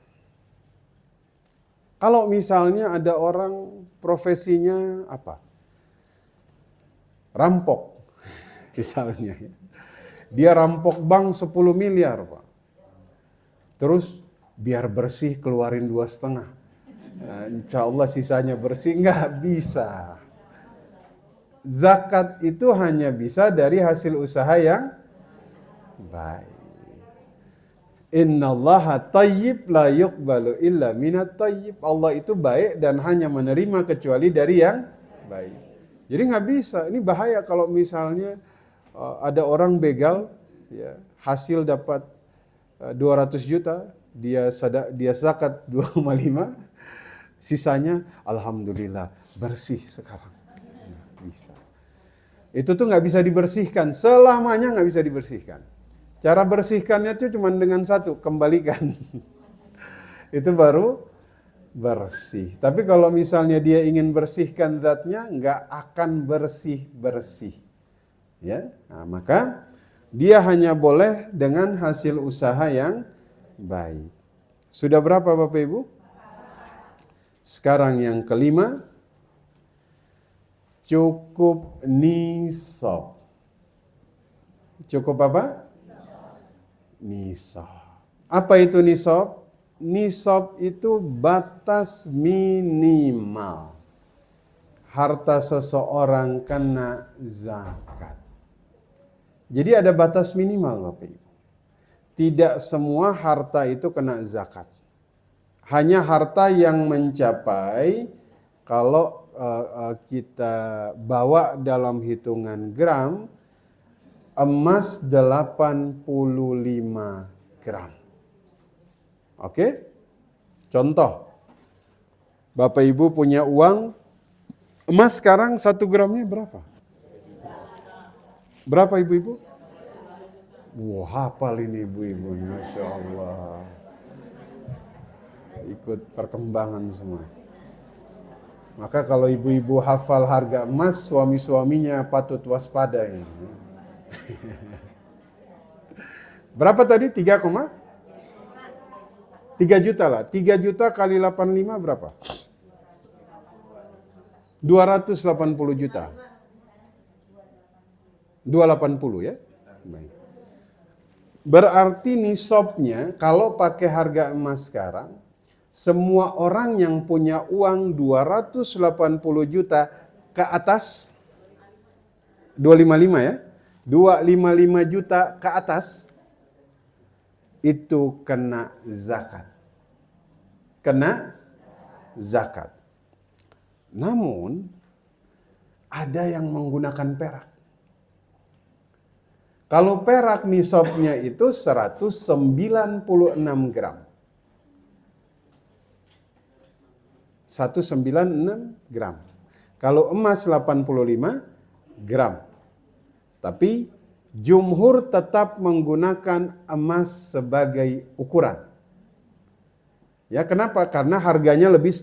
Kalau misalnya ada orang profesinya rampok, misalnya. Dia rampok bank 10 miliar, Pak. Terus biar bersih keluarin 2,5. Nah, insya Allah sisanya bersih, nggak bisa. Zakat itu hanya bisa dari hasil usaha yang baik. Innallaha tayyib la yuqbalu illa minat tayyib. Allah itu baik dan hanya menerima kecuali dari yang baik. Jadi nggak bisa. Ini bahaya kalau misalnya ada orang begal, ya, hasil dapat 200 juta, dia zakat 2,5, sisanya alhamdulillah bersih sekarang. Nggak bisa. Itu tuh nggak bisa dibersihkan, selamanya nggak bisa dibersihkan. Cara bersihkannya itu cuma dengan satu, kembalikan. Itu baru bersih. Tapi kalau misalnya dia ingin bersihkan zatnya, nggak akan bersih-bersih. Ya, nah, maka dia hanya boleh dengan hasil usaha yang baik. Sudah berapa Bapak Ibu? Sekarang yang kelima, cukup nisab. Cukup apa? Nisab. Apa itu nisab? Nisab itu batas minimal harta seseorang kena zakat. Jadi ada batas minimal Bapak Ibu. Tidak semua harta itu kena zakat. Hanya harta yang mencapai, kalau kita bawa dalam hitungan gram, emas 85 gram. Oke? Contoh, Bapak Ibu punya uang, emas sekarang 1 gramnya berapa? Berapa ibu-ibu? Wah, hafal ini ibu-ibu, Masya Allah. Ikut perkembangan semua. Maka kalau ibu-ibu hafal harga emas, suami-suaminya patut waspada ini. Berapa tadi? 3 juta lah. 3 juta kali 85 berapa? 280 juta. 280 ya. Baik. Berarti nisabnya kalau pakai harga emas sekarang, semua orang yang punya uang 280 juta ke atas, 255 ya, 255 juta ke atas, itu kena zakat. Kena zakat. Namun ada yang menggunakan perak. Kalau perak nisabnya itu 196 gram. 196 gram. Kalau emas 85 gram. Tapi jumhur tetap menggunakan emas sebagai ukuran. Ya, kenapa? Karena harganya lebih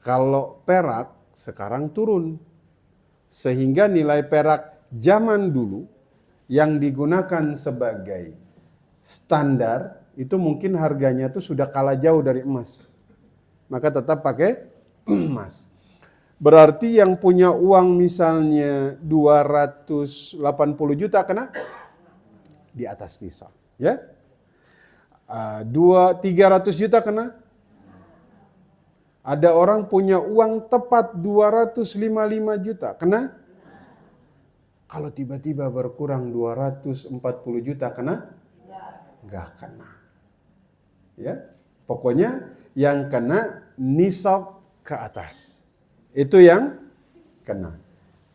Kalau perak sekarang turun. Sehingga nilai perak zaman dulu yang digunakan sebagai standar itu mungkin harganya itu sudah kalah jauh dari emas. Maka tetap pakai emas. Berarti yang punya uang misalnya 280 juta kena di atas nisab, ya. 300 juta kena. Ada orang punya uang tepat 255 juta kena. Kalau tiba-tiba berkurang 240 juta kena? Enggak kena. Ya. Pokoknya yang kena nisab ke atas. Itu yang kena.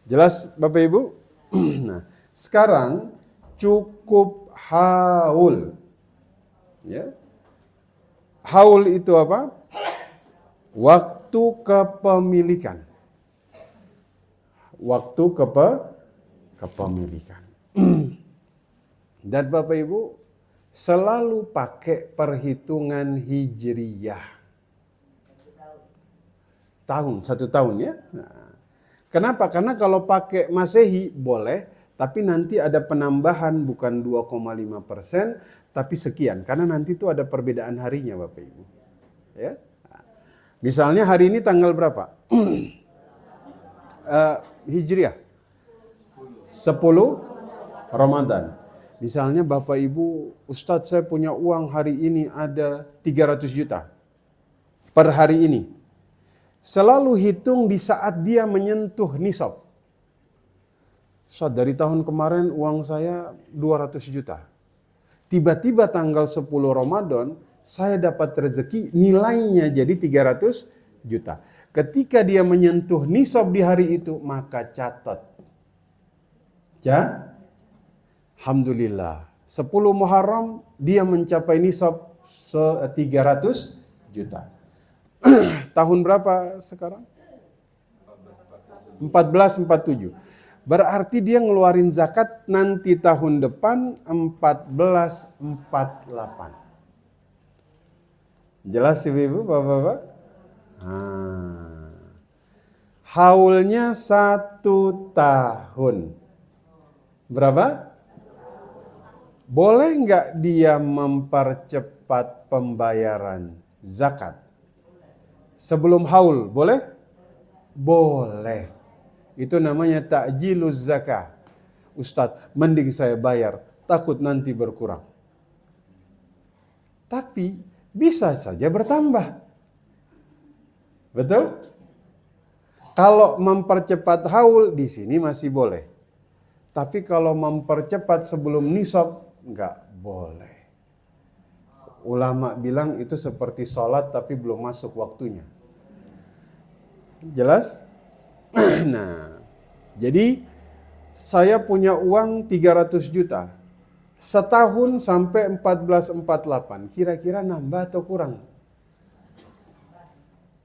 Jelas Bapak Ibu? Nah, sekarang cukup haul. Ya. Haul itu apa? Waktu kepemilikan. Waktu kepemilikan. Dan Bapak Ibu selalu pakai perhitungan hijriyah. Satu tahun ya. Nah, kenapa? Karena kalau pakai Masehi boleh, tapi nanti ada penambahan bukan 2,5%, tapi sekian. Karena nanti itu ada perbedaan harinya Bapak Ibu. Ya. Nah, misalnya hari ini tanggal berapa? Hijriah. 10 Ramadan. Misalnya Bapak Ibu, Ustadz saya punya uang hari ini ada 300 juta. Per hari ini. Selalu hitung di saat dia menyentuh nisab. Ustadz dari tahun kemarin uang saya 200 juta. Tiba-tiba tanggal 10 Ramadan, saya dapat rezeki nilainya jadi 300 juta. Ketika dia menyentuh nisab di hari itu, maka catat. Ya, alhamdulillah. 10 Muharram dia mencapai nisab 300 juta. Tahun berapa sekarang? 1447. Berarti dia ngeluarin zakat nanti tahun depan 1448. Jelas Ibu, Bapak-bapak? Haulnya 1 tahun. Berapa? Boleh nggak dia mempercepat pembayaran zakat? Sebelum haul, boleh? Boleh. Itu namanya ta'jiluz zakah. Ustadz, mending saya bayar, takut nanti berkurang. Tapi bisa saja bertambah. Betul? Kalau mempercepat haul di sini masih boleh. Tapi kalau mempercepat sebelum nisab, enggak boleh. Ulama bilang itu seperti sholat tapi belum masuk waktunya. Jelas? Nah, jadi saya punya uang 300 juta. Setahun sampai 1448. Kira-kira nambah atau kurang?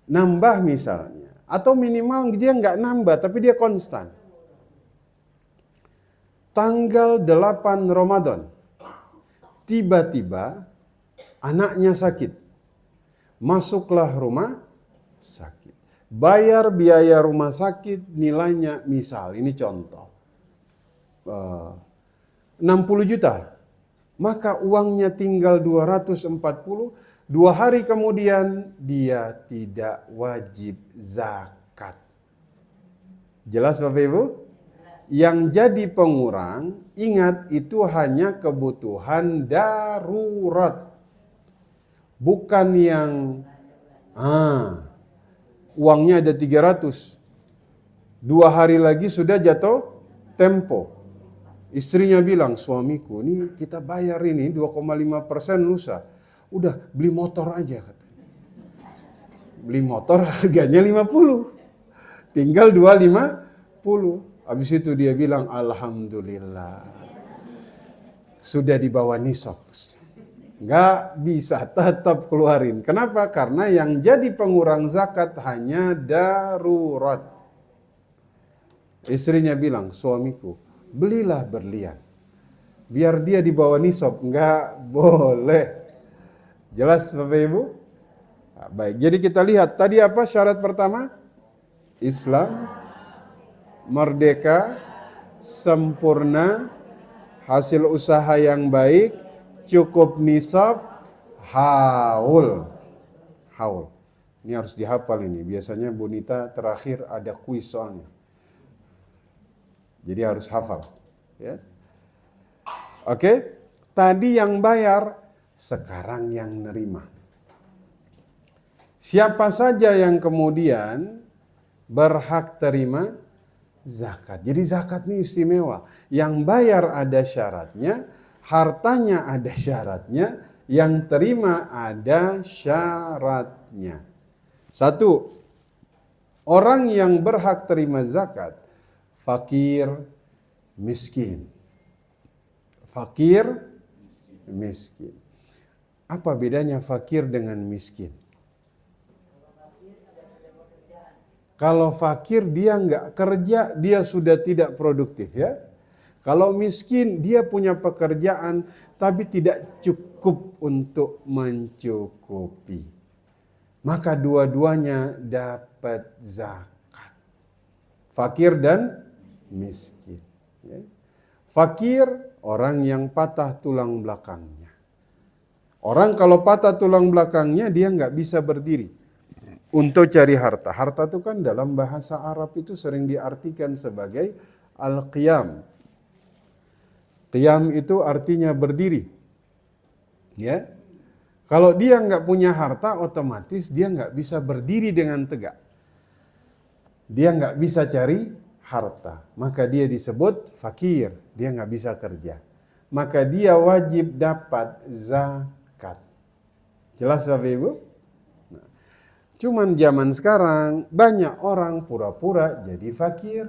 Nambah misalnya. Atau minimal dia enggak nambah tapi dia konstan. Tanggal 8 Ramadan. Tiba-tiba anaknya sakit. Masuklah rumah sakit. Bayar biaya rumah sakit nilainya misal, ini contoh. 60 juta. Maka uangnya tinggal 240. 2 hari kemudian dia tidak wajib zakat. Jelas Bapak Ibu? Yang jadi pengurang, ingat itu hanya kebutuhan darurat. Bukan yang uangnya ada 300. 2 hari lagi sudah jatuh tempo. Istrinya bilang, suamiku ini kita bayar ini 2,5% lusa. Udah beli motor aja katanya. beli motor harganya 50. Tinggal 250. Habis itu dia bilang alhamdulillah. Sudah di bawah nisab. Nggak bisa, tetap keluarin. Kenapa? Karena yang jadi pengurang zakat hanya darurat. Istrinya bilang, suamiku, belilah berlian. Biar dia di bawah nisab. Nggak boleh. Jelas Bapak Ibu? Nah, baik, jadi kita lihat tadi apa syarat pertama? Islam, merdeka, sempurna, hasil usaha yang baik, cukup nisab, haul. Haul. Ini harus dihafal ini. Biasanya Bonita terakhir ada kuis soalnya. Jadi harus hafal. Ya. Oke. Tadi yang bayar, sekarang yang nerima. Siapa saja yang kemudian berhak terima zakat. Jadi zakat ini istimewa. Yang bayar ada syaratnya, hartanya ada syaratnya, yang terima ada syaratnya. Satu, orang yang berhak terima zakat, fakir, miskin. Fakir, miskin. Apa bedanya fakir dengan miskin? Kalau fakir dia nggak kerja, dia sudah tidak produktif ya. Kalau miskin dia punya pekerjaan tapi tidak cukup untuk mencukupi. Maka dua-duanya dapat zakat. Fakir dan miskin. Ya. Fakir orang yang patah tulang belakangnya. Orang kalau patah tulang belakangnya dia nggak bisa berdiri. Untuk cari harta. Harta itu kan dalam bahasa Arab itu sering diartikan sebagai al-qiyam. Qiyam itu artinya berdiri. Ya. Kalau dia nggak punya harta, otomatis dia nggak bisa berdiri dengan tegak. Dia nggak bisa cari harta. Maka dia disebut fakir. Dia nggak bisa kerja. Maka dia wajib dapat zakat. Jelas Bapak Ibu? Cuman zaman sekarang banyak orang pura-pura jadi fakir.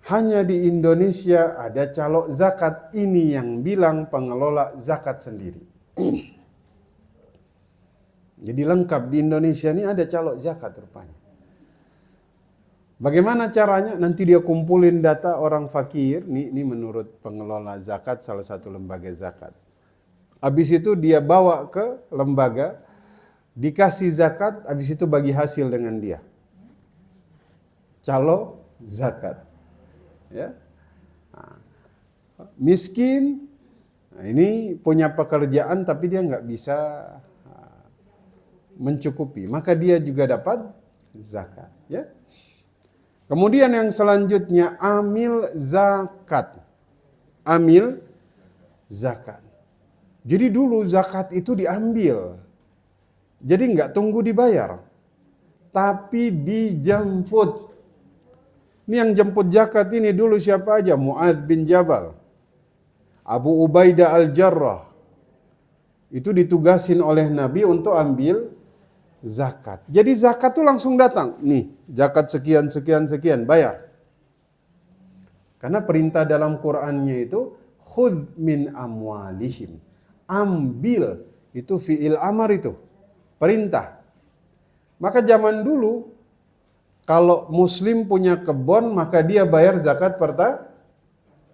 Hanya di Indonesia ada calok zakat, ini yang bilang pengelola zakat sendiri. Jadi lengkap di Indonesia ini ada calok zakat rupanya. Bagaimana caranya? Nanti dia kumpulin data orang fakir, ini menurut pengelola zakat salah satu lembaga zakat. Habis itu dia bawa ke lembaga, dikasih zakat, habis itu bagi hasil dengan dia. Calo zakat. Ya. Nah, miskin, nah ini punya pekerjaan tapi dia nggak bisa mencukupi, maka dia juga dapat zakat. Ya. Kemudian yang selanjutnya amil zakat. Amil zakat. Jadi dulu zakat itu diambil. Jadi nggak tunggu dibayar, tapi dijemput. Ini yang jemput zakat ini dulu siapa aja? Mu'adz bin Jabal, Abu Ubaidah al-Jarrah. Itu ditugasin oleh Nabi untuk ambil zakat. Jadi zakat itu langsung datang. Nih, zakat sekian, sekian, sekian, bayar. Karena perintah dalam Qur'annya itu, khudh min amwalihim. Ambil, itu fi'il amar itu. Perintah. Maka zaman dulu kalau muslim punya kebun maka dia bayar zakat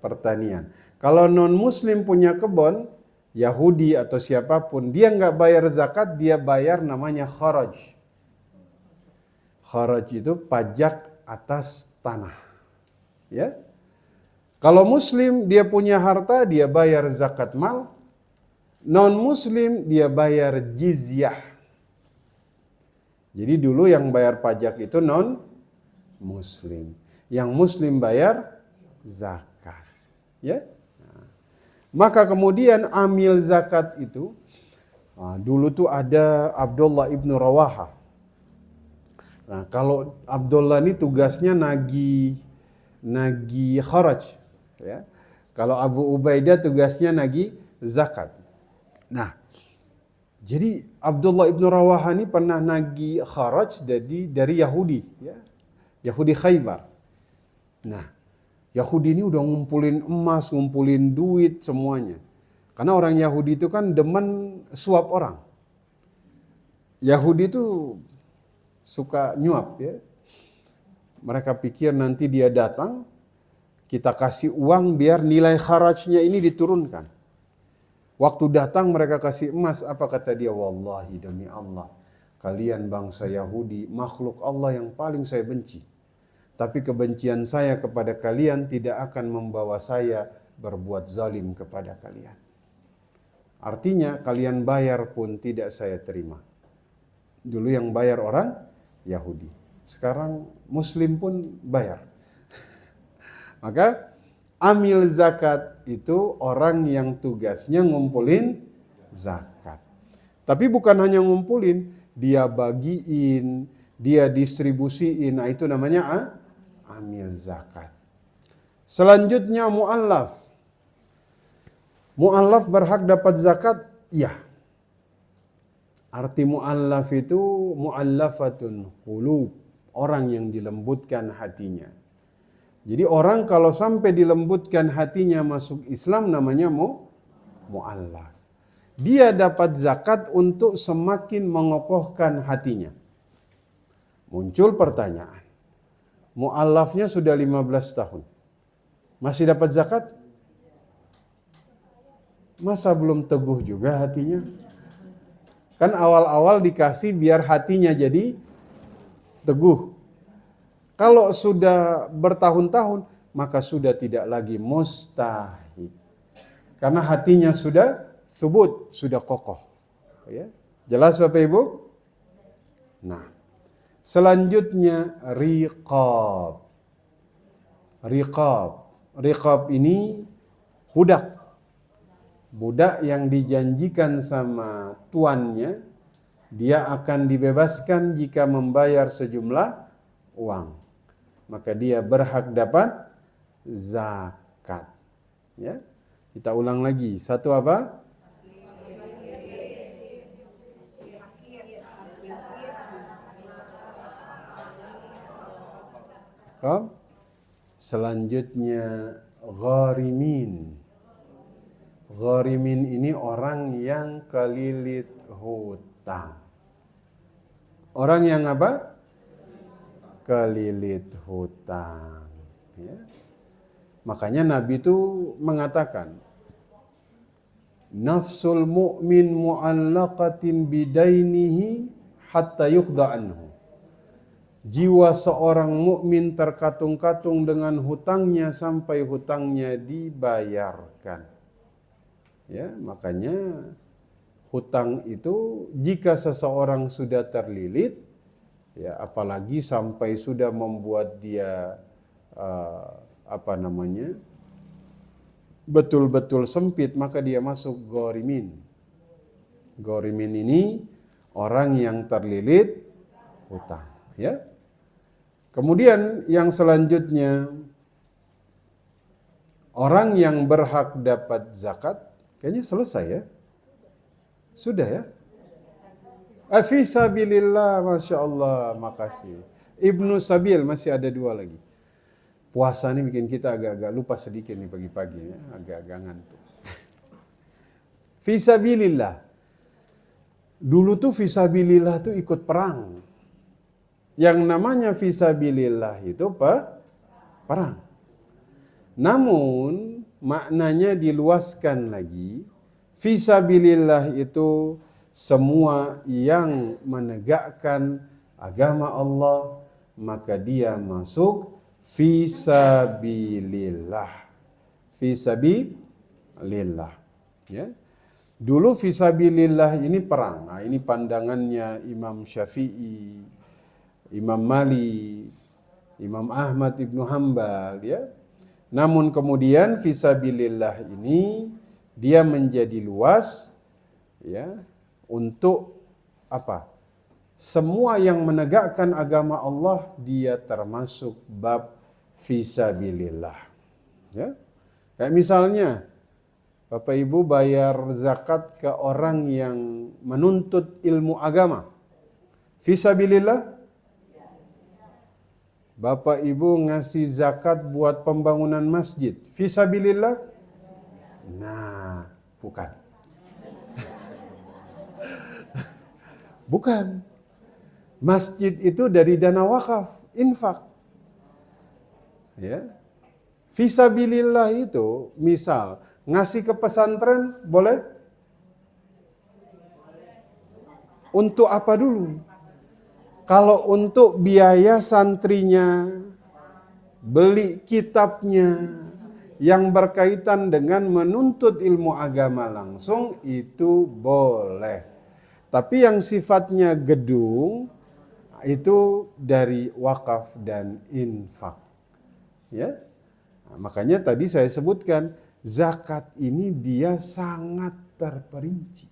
pertanian. Kalau non muslim punya kebun, Yahudi atau siapapun, dia nggak bayar zakat, dia bayar namanya kharaj. Kharaj itu pajak atas tanah. Ya. Kalau muslim dia punya harta, dia bayar zakat mal. Non muslim dia bayar jizyah. Jadi dulu yang bayar pajak itu non muslim. Yang muslim bayar zakat. Ya. Nah. Maka kemudian amil zakat itu, dulu tuh ada Abdullah ibnu Rawaha. Nah, kalau Abdullah ini tugasnya nagi kharaj. Ya. Kalau Abu Ubaidah tugasnya nagi zakat. Nah, Jadi Abdullah ibnu Rawaha ini pernah nagih kharaj dari Yahudi, ya. Yahudi Khaybar. Nah, Yahudi ini udah ngumpulin emas, ngumpulin duit semuanya. Karena orang Yahudi itu kan demen suap orang. Yahudi itu suka nyuap, ya. Mereka pikir nanti dia datang, kita kasih uang biar nilai kharajnya ini diturunkan. Waktu datang mereka kasih emas, apa kata dia? Wallahi demi Allah, kalian bangsa Yahudi makhluk Allah yang paling saya benci. Tapi kebencian saya kepada kalian tidak akan membawa saya berbuat zalim kepada kalian. Artinya kalian bayar pun tidak saya terima. Dulu yang bayar orang Yahudi. Sekarang Muslim pun bayar. Maka amil zakat itu orang yang tugasnya ngumpulin zakat. Tapi bukan hanya ngumpulin, dia bagiin, dia distribusiin. Nah, itu namanya amil zakat. Selanjutnya mu'allaf. Mu'allaf berhak dapat zakat? Iya. Arti mu'allaf itu mu'allafatun qulub, orang yang dilembutkan hatinya. Jadi orang kalau sampai dilembutkan hatinya masuk Islam namanya mu'allaf. Dia dapat zakat untuk semakin mengokohkan hatinya. Muncul pertanyaan. Mu'allafnya sudah 15 tahun. Masih dapat zakat? Masa belum teguh juga hatinya? Kan awal-awal dikasih biar hatinya jadi teguh. Kalau sudah bertahun-tahun, maka sudah tidak lagi mustahil. Karena hatinya sudah subut, sudah kokoh. Ya. Jelas Bapak Ibu? Nah, selanjutnya riqab. Riqab ini budak. Budak yang dijanjikan sama tuannya, dia akan dibebaskan jika membayar sejumlah uang. Maka dia berhak dapat zakat. Ya. Kita ulang lagi. Satu apa? Selanjutnya gharimin. Gharimin ini orang yang kelilit hutang. Orang yang apa? Kelilit hutang. Ya. Makanya Nabi itu mengatakan, nafsul mu'min mu'allaqatin bidainihi hatta yuqda anhu. Jiwa seorang mukmin terkatung-katung dengan hutangnya sampai hutangnya dibayarkan. Ya, makanya hutang itu jika seseorang sudah terlilit, ya apalagi sampai sudah membuat dia betul-betul sempit, maka dia masuk gharimin. Gharimin ini orang yang terlilit hutang, ya. Kemudian yang selanjutnya, orang yang berhak dapat zakat, kayaknya selesai ya? Sudah ya? Fi sabilillah, Masya Allah, makasih. Ibnu Sabil, masih ada 2 lagi. Puasa ini bikin kita agak-agak lupa sedikit nih pagi-pagi ya, agak-agak ngantuk. Fi sabilillah. Dulu tuh fi sabilillah tuh ikut perang. Yang namanya fi sabilillah itu perang. Namun maknanya diluaskan lagi. Fi sabilillah itu semua yang menegakkan agama Allah, maka dia masuk fi sabilillah. Fi sabilillah. Ya. Dulu fi sabilillah ini perang. Nah, ini pandangannya Imam Syafi'i, Imam Malik, Imam Ahmad Ibnu Hanbal, ya. Namun kemudian fisabilillah ini dia menjadi luas, ya, untuk apa? Semua yang menegakkan agama Allah dia termasuk bab fisabilillah. Ya. Kayak misalnya Bapak Ibu bayar zakat ke orang yang menuntut ilmu agama. Fisabilillah. Bapak Ibu ngasih zakat buat pembangunan masjid. Fisabilillah. Nah, bukan. Bukan. Masjid itu dari dana wakaf, infak. Ya. Fisabilillah itu misal ngasih ke pesantren boleh? Untuk apa dulu? Kalau untuk biaya santrinya, beli kitabnya yang berkaitan dengan menuntut ilmu agama langsung itu boleh. Tapi yang sifatnya gedung itu dari wakaf dan infak. Ya. Nah, makanya tadi saya sebutkan zakat ini dia sangat terperinci.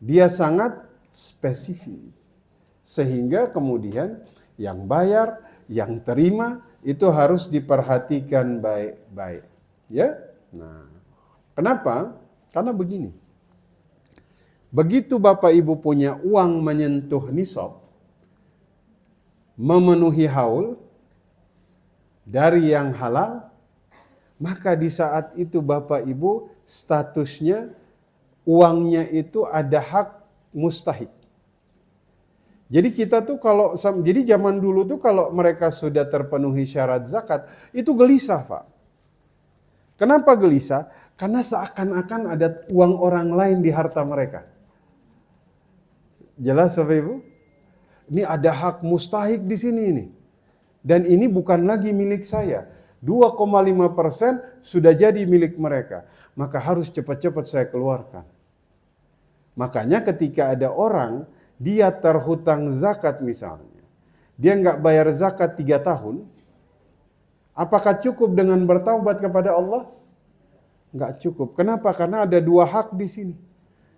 Dia sangat spesifik. Sehingga kemudian yang bayar, yang terima itu harus diperhatikan baik-baik. Ya? Nah, kenapa? Karena begini. Begitu Bapak Ibu punya uang menyentuh nisab, memenuhi haul dari yang halal, maka di saat itu Bapak Ibu statusnya uangnya itu ada hak mustahik. Jadi kita tuh jadi zaman dulu tuh kalau mereka sudah terpenuhi syarat zakat, itu gelisah, Pak. Kenapa gelisah? Karena seakan-akan ada uang orang lain di harta mereka. Jelas Bapak Ibu? Ini ada hak mustahik di sini ini. Dan ini bukan lagi milik saya. 2,5% sudah jadi milik mereka. Maka harus cepat-cepat saya keluarkan. Makanya ketika ada orang, dia terhutang zakat misalnya. Dia nggak bayar zakat 3 tahun. Apakah cukup dengan bertaubat kepada Allah? Nggak cukup. Kenapa? Karena ada 2 hak di sini.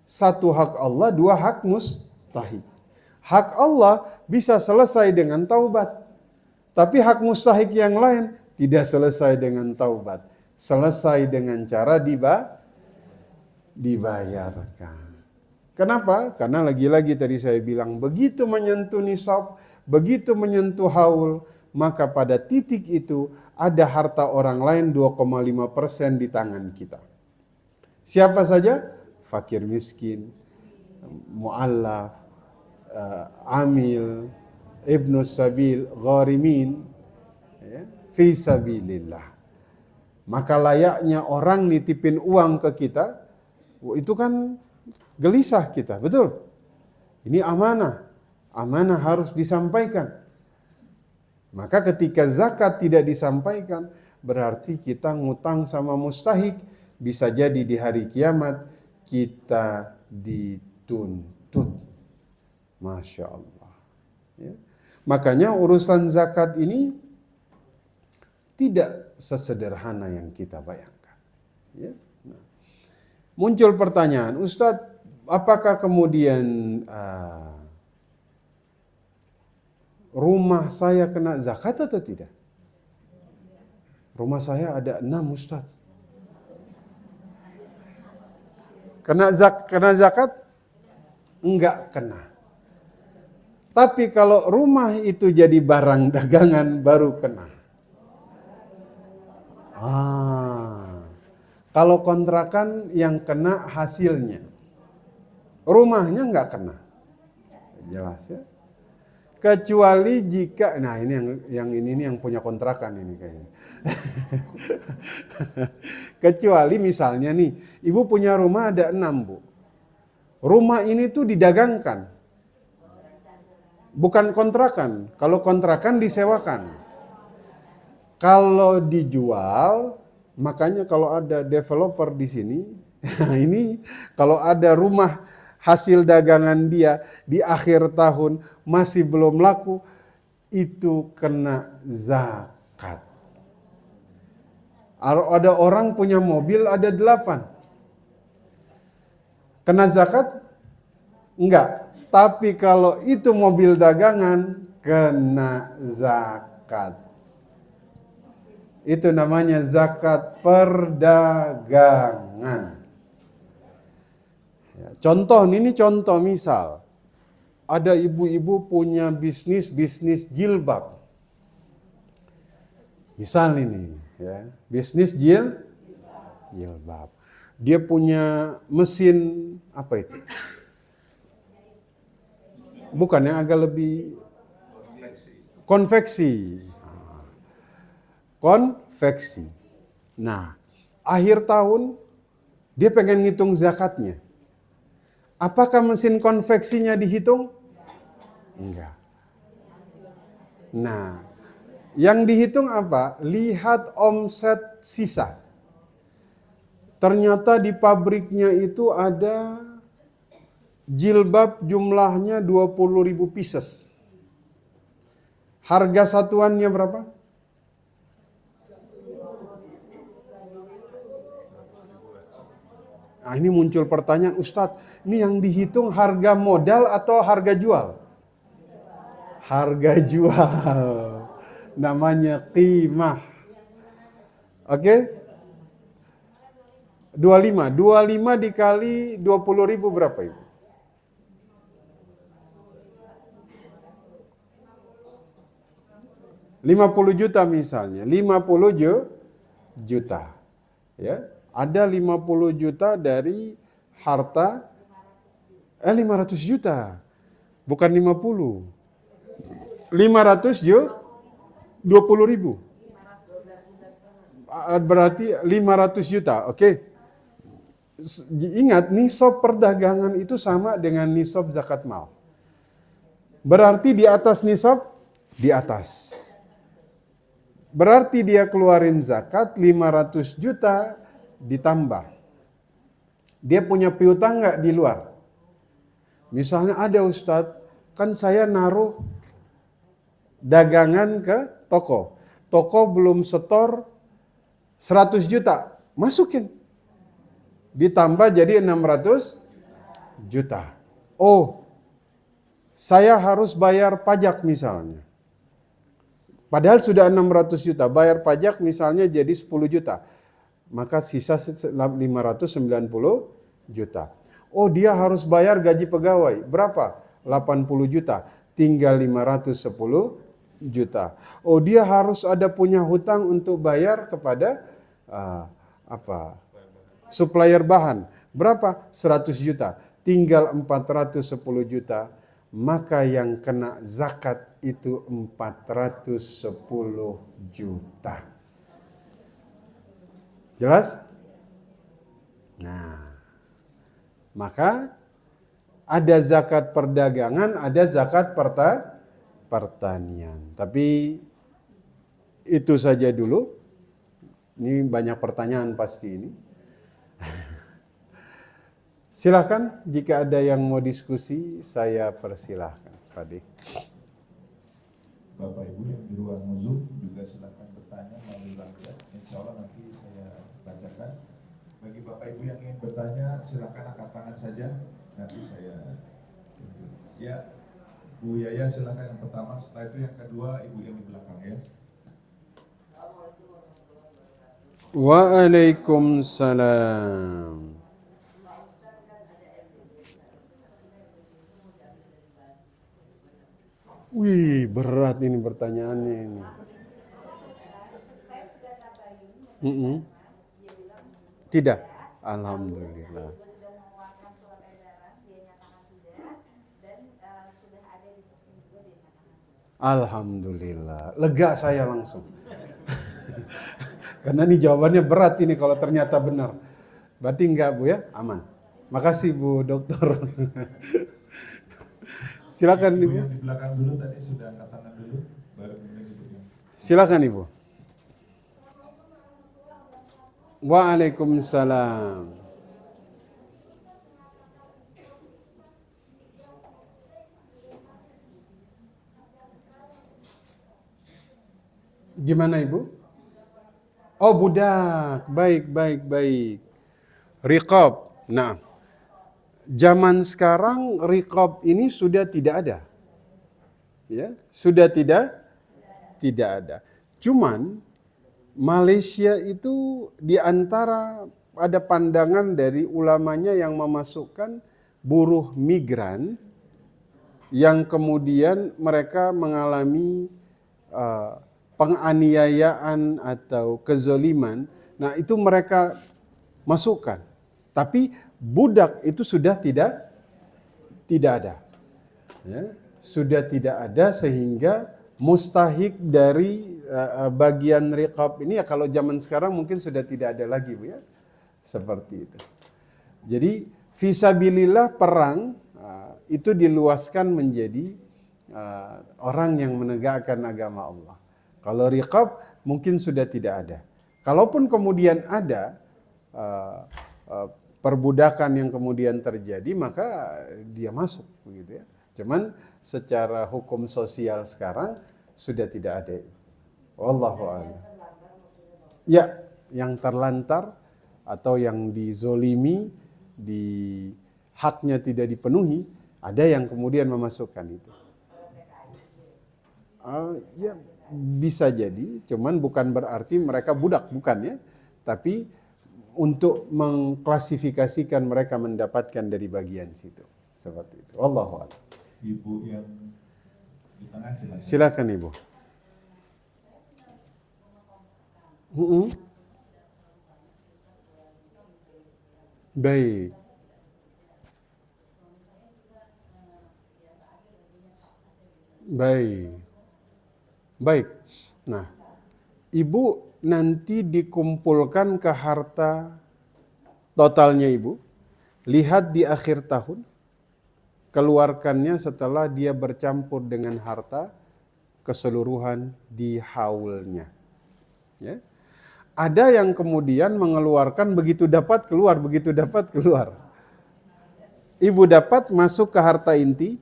1 hak Allah, 2 hak mustahik. Hak Allah bisa selesai dengan taubat. Tapi hak mustahik yang lain tidak selesai dengan taubat. Selesai dengan cara dibayarkan. Kenapa? Karena lagi-lagi tadi saya bilang, begitu menyentuh nisab, begitu menyentuh haul, maka pada titik itu ada harta orang lain 2,5% di tangan kita. Siapa saja? Fakir miskin, mu'allaf, amil, ibnu sabil, gharimin, ya, fi sabilillah. Maka layaknya orang nitipin uang ke kita, itu kan gelisah kita, betul? Ini amanah. Amanah harus disampaikan. Maka ketika zakat tidak disampaikan, berarti kita ngutang sama mustahik. Bisa jadi di hari kiamat kita dituntut. Masya Allah. Ya. Makanya urusan zakat ini tidak sesederhana yang kita bayangkan. Ya. Nah. Muncul pertanyaan, Ustadz, apakah kemudian rumah saya kena zakat atau tidak? Rumah saya ada 6, Ustadz. Kena zakat? Enggak kena. Tapi kalau rumah itu jadi barang dagangan baru kena. Kalau kontrakan yang kena hasilnya. Rumahnya enggak kena. Jelas ya. Kecuali jika, nah ini yang punya kontrakan ini kayaknya. Kecuali misalnya nih, ibu punya rumah ada 6, Bu. Rumah ini tuh didagangkan. Bukan kontrakan. Kalau kontrakan disewakan. Kalau dijual, makanya kalau ada developer di sini, ini kalau ada rumah hasil dagangan dia di akhir tahun masih belum laku, itu kena zakat. Ada orang punya mobil ada 8. Kena zakat? Enggak. Tapi kalau itu mobil dagangan, kena zakat. Itu namanya zakat perdagangan. Ya, contoh, ini contoh misal. Ada ibu-ibu punya bisnis jilbab. Misal ini, ya, bisnis jilbab. Dia punya mesin apa itu? Bukan, yang agak lebih konveksi. Konveksi. Nah, akhir tahun dia pengen ngitung zakatnya. Apakah mesin konveksinya dihitung? Enggak. Nah, yang dihitung apa? Lihat omset sisa. Ternyata di pabriknya itu ada jilbab jumlahnya 20.000 pieces. Harga satuannya berapa? Nah, ini muncul pertanyaan, Ustadz, ini yang dihitung harga modal atau harga jual? Harga jual. Namanya qimah. Oke? 25 dikali 20.000 berapa Ibu? $50 juta misalnya, 50 juta. Ya, ada 50 juta dari harta 500 juta. Bukan 50. 500 20.000. Berarti 500 juta, oke? Ingat, nisab perdagangan itu sama dengan nisab zakat mal. Berarti di atas nisab, di atas. Berarti dia keluarin zakat 500 juta ditambah. Dia punya piutang nggak di luar? Misalnya ada Ustadz, kan saya naruh dagangan ke toko. Toko belum setor 100 juta, masukin. Ditambah jadi 600 juta. Oh, saya harus bayar pajak misalnya. Padahal sudah 600 juta, bayar pajak misalnya jadi 10 juta. Maka sisa 590 juta. Oh, dia harus bayar gaji pegawai. Berapa? 80 juta. Tinggal 510 juta. Oh, dia harus ada punya hutang untuk bayar kepada supplier bahan. Berapa? 100 juta. Tinggal 410 juta. Maka yang kena zakat itu 410 juta. Jelas? Nah, maka ada zakat perdagangan, ada zakat pertanian. Tapi itu saja dulu. Ini banyak pertanyaan pasti ini. Silakan jika ada yang mau diskusi, saya persilahkan, Pak D. Bapak Ibu yang di ruang Zoom juga silakan bertanya melalui layar. Insya Allah nanti saya bacakan. Bagi Bapak Ibu yang ingin bertanya, silakan angkat tangan saja. Nanti saya. Ya, Bu Yaya silakan yang pertama. Setelah itu yang kedua, Ibu yang di belakang ya. Waalaikumsalam. Wih, berat ini pertanyaannya ini. Tidak. Alhamdulillah. Alhamdulillah. Lega saya langsung. Karena ini jawabannya berat ini kalau ternyata benar. Berarti enggak Bu ya? Aman. Makasih Bu Dokter. Silakan Ibu. Yang di belakang dulu tadi sudah angkat tangan dulu, baru kemudian Ibu. Silakan Ibu. Waalaikumsalam. Gimana Ibu? Oh, budak. Baik. Riqab. Nah, zaman sekarang riqab ini sudah tidak ada. Ya, sudah tidak ada. Cuman Malaysia itu di antara ada pandangan dari ulamanya yang memasukkan buruh migran yang kemudian mereka mengalami penganiayaan atau kezoliman. Nah, itu mereka masukkan. Tapi budak itu sudah tidak ada. Ya, sudah tidak ada sehingga mustahik dari bagian riqab ini ya kalau zaman sekarang mungkin sudah tidak ada lagi, Bu ya. Seperti itu. Jadi fisabilillah perang itu diluaskan menjadi orang yang menegakkan agama Allah. Kalau riqab mungkin sudah tidak ada. Kalaupun kemudian ada perbudakan yang kemudian terjadi, maka dia masuk begitu ya. Cuman secara hukum sosial sekarang sudah tidak ada. Wallahu a'lam. Ya, yang terlantar atau yang dizolimi, haknya tidak dipenuhi, ada yang kemudian memasukkan itu. Ya bisa jadi, cuman bukan berarti mereka budak, bukan ya. Tapi untuk mengklasifikasikan mereka mendapatkan dari bagian situ. Seperti itu. Wallahu a'lam. Ibu yang di tengah silakan. Silakan Ibu. Baik. Baik. Baik. Nah, Ibu nanti dikumpulkan ke harta totalnya Ibu. Lihat di akhir tahun. Keluarkannya setelah dia bercampur dengan harta keseluruhan di haulnya. Ya. Ada yang kemudian mengeluarkan begitu dapat keluar, begitu dapat keluar. Ibu dapat masuk ke harta inti,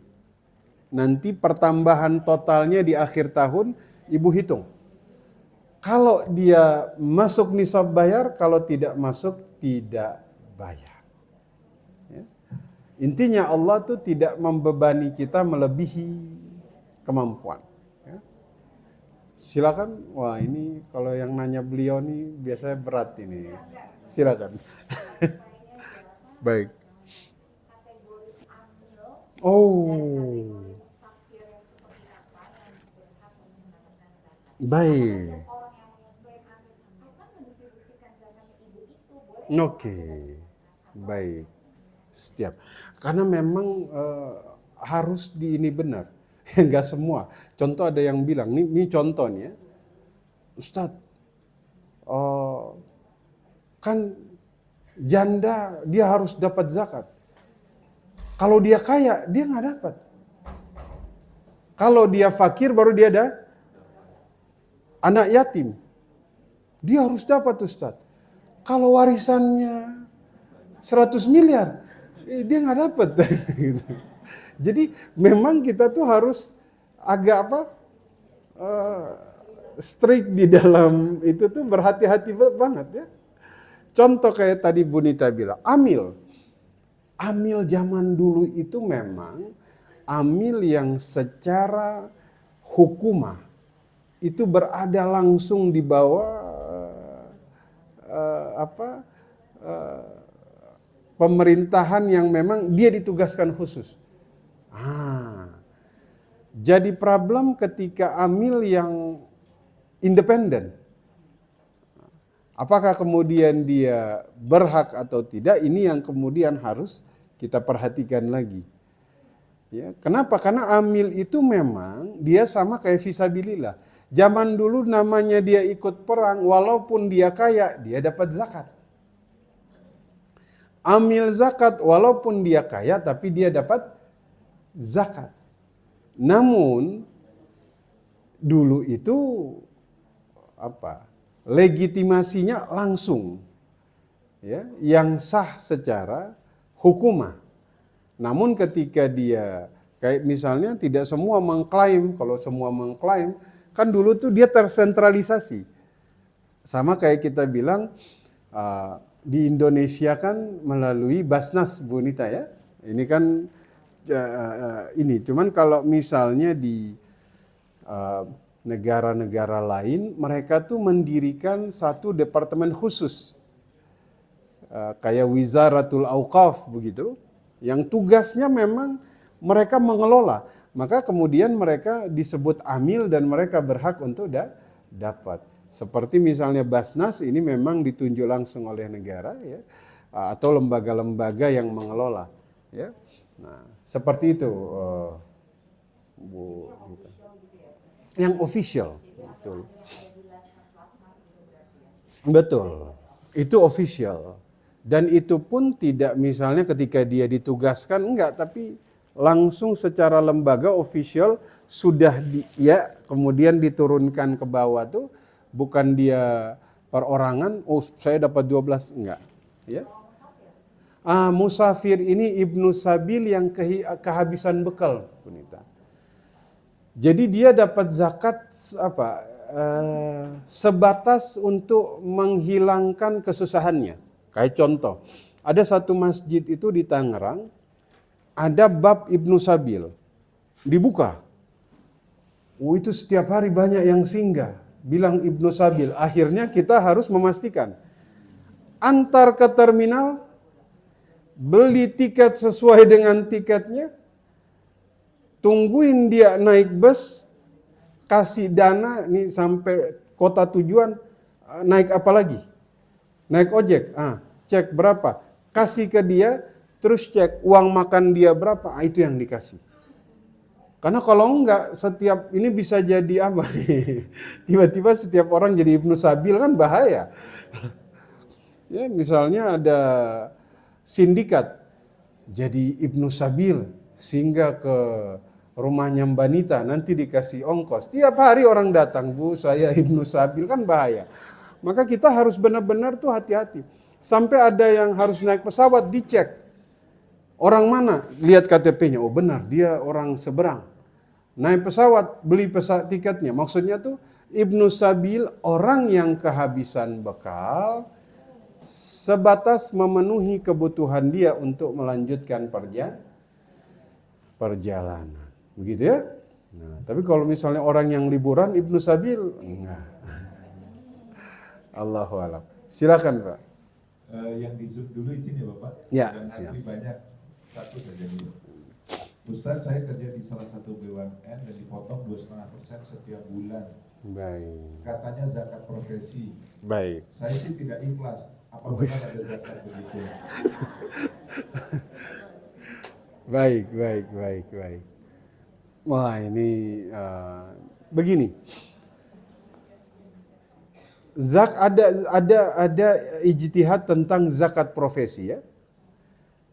nanti pertambahan totalnya di akhir tahun Ibu hitung. Kalau dia masuk nisab bayar, kalau tidak masuk tidak bayar. Ya. Intinya Allah tuh tidak membebani kita melebihi kemampuan. Ya. Silakan. Wah ini kalau yang nanya beliau nih biasanya berat ini. Silakan. Baik. Oh. Baik. Oke. Baik. Setiap. Karena memang harus ini benar. Enggak semua. Contoh ada yang bilang, ini contohnya, Ustadz, kan janda dia harus dapat zakat. Kalau dia kaya, dia nggak dapat. Kalau dia fakir, baru dia ada anak yatim. Dia harus dapat, Ustadz. Kalau warisannya 100 miliar, dia nggak dapat. Jadi memang kita tuh harus agak strict di dalam itu tuh, berhati-hati banget ya. Contoh kayak tadi Bu Nita bilang, amil zaman dulu itu memang amil yang secara hukumah itu berada langsung di bawah pemerintahan yang memang dia ditugaskan khusus. Jadi problem ketika amil yang independen. Apakah kemudian dia berhak atau tidak? Ini yang kemudian harus kita perhatikan lagi. Ya, kenapa? Karena amil itu memang dia sama kayak fisabilillah. Zaman dulu namanya dia ikut perang, walaupun dia kaya, dia dapat zakat. Amil zakat, walaupun dia kaya, tapi dia dapat zakat. Namun dulu itu legitimasinya langsung, ya, yang sah secara hukumah. Namun ketika dia kayak misalnya tidak semua mengklaim, kalau semua mengklaim kan dulu tuh dia tersentralisasi. Sama kayak kita bilang di Indonesia kan melalui Basnas, Bu Nita ya. Ini kan ini cuman kalau misalnya di negara-negara lain, mereka tuh mendirikan satu departemen khusus. Kayak Wizaratul Auqaf begitu, yang tugasnya memang mereka mengelola. Maka kemudian mereka disebut amil dan mereka berhak untuk dapat. Seperti misalnya Basnas ini memang ditunjuk langsung oleh negara ya, atau lembaga-lembaga yang mengelola ya. Nah, seperti itu Bu. Yang official, betul. Betul. Itu official. Dan itu pun tidak misalnya ketika dia ditugaskan, enggak, tapi langsung secara lembaga official sudah kemudian diturunkan ke bawah tuh, bukan dia perorangan, oh saya dapat 12, enggak. Ya. Musafir ini Ibnu Sabil yang kehabisan bekal, Punita. Jadi dia dapat zakat sebatas untuk menghilangkan kesusahannya. Kayak contoh, ada satu masjid itu di Tangerang, ada bab Ibnu Sabil, dibuka. Itu setiap hari banyak yang singgah, bilang Ibnu Sabil. Akhirnya kita harus memastikan, antar ke terminal, beli tiket sesuai dengan tiketnya, tungguin dia naik bus, kasih dana nih sampai kota tujuan, naik apa lagi? Naik ojek, cek berapa, kasih ke dia, terus cek uang makan dia berapa, itu yang dikasih. Karena kalau enggak, setiap ini bisa jadi apa? Tiba-tiba setiap orang jadi Ibnu Sabil kan bahaya. Ya, misalnya ada sindikat, jadi Ibnu Sabil, singgah ke rumahnya Mbak Nita, nanti dikasih ongkos. Tiap hari orang datang, Bu, saya Ibnu Sabil, kan bahaya. Maka kita harus benar-benar tuh hati-hati. Sampai ada yang harus naik pesawat, dicek. Orang mana? Lihat KTP-nya, oh benar, dia orang seberang. Naik pesawat, beli tiketnya. Maksudnya tuh Ibnu Sabil, orang yang kehabisan bekal, sebatas memenuhi kebutuhan dia untuk melanjutkan perjalanan. Begitu ya? Nah, tapi kalau misalnya orang yang liburan, Ibnu Sabil, enggak. Allahu a'lam. Silakan Pak. Yang di Zoom dulu izin ya Bapak. Ya, dan siap. nanti banyak satu saja dulu. Ustaz, saya kerja di salah satu BUMN dan dipotong 2,5% setiap bulan. Baik. Katanya zakat profesi. Baik. Saya sih tidak ikhlas. Apa benar ada zakat begitu? Baik. Wah, ini begini. Ada ijtihad tentang zakat profesi ya,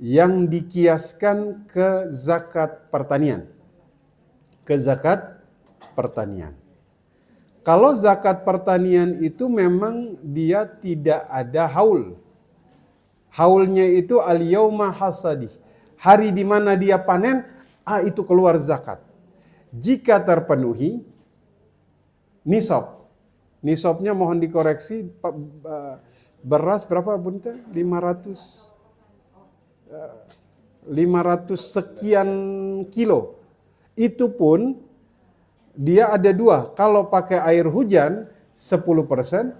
yang dikiaskan ke zakat pertanian. Kalau zakat pertanian itu memang dia tidak ada haul. Haulnya itu al-yauma hasadih. Hari di mana dia panen, itu keluar zakat. Jika terpenuhi nisab. Nisabnya mohon dikoreksi, beras berapa Bunda? 500 sekian kilo. Itu pun dia ada dua. Kalau pakai air hujan 10%,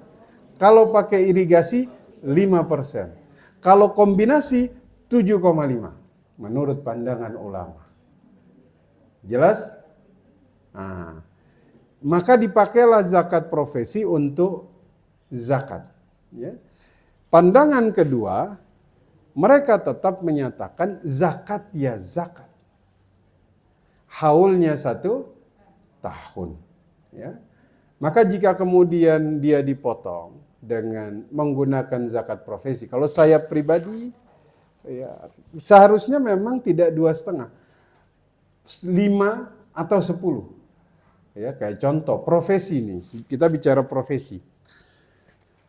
kalau pakai irigasi 5%. Kalau kombinasi 7,5 menurut pandangan ulama. Jelas? Nah, maka dipakailah zakat profesi untuk zakat. Ya. Pandangan kedua, mereka tetap menyatakan zakat ya zakat. Haulnya 1 tahun. Ya. Maka jika kemudian dia dipotong dengan menggunakan zakat profesi, kalau saya pribadi, ya, seharusnya memang tidak 2,5, 5 atau 10. Ya, kayak contoh profesi nih, kita bicara profesi.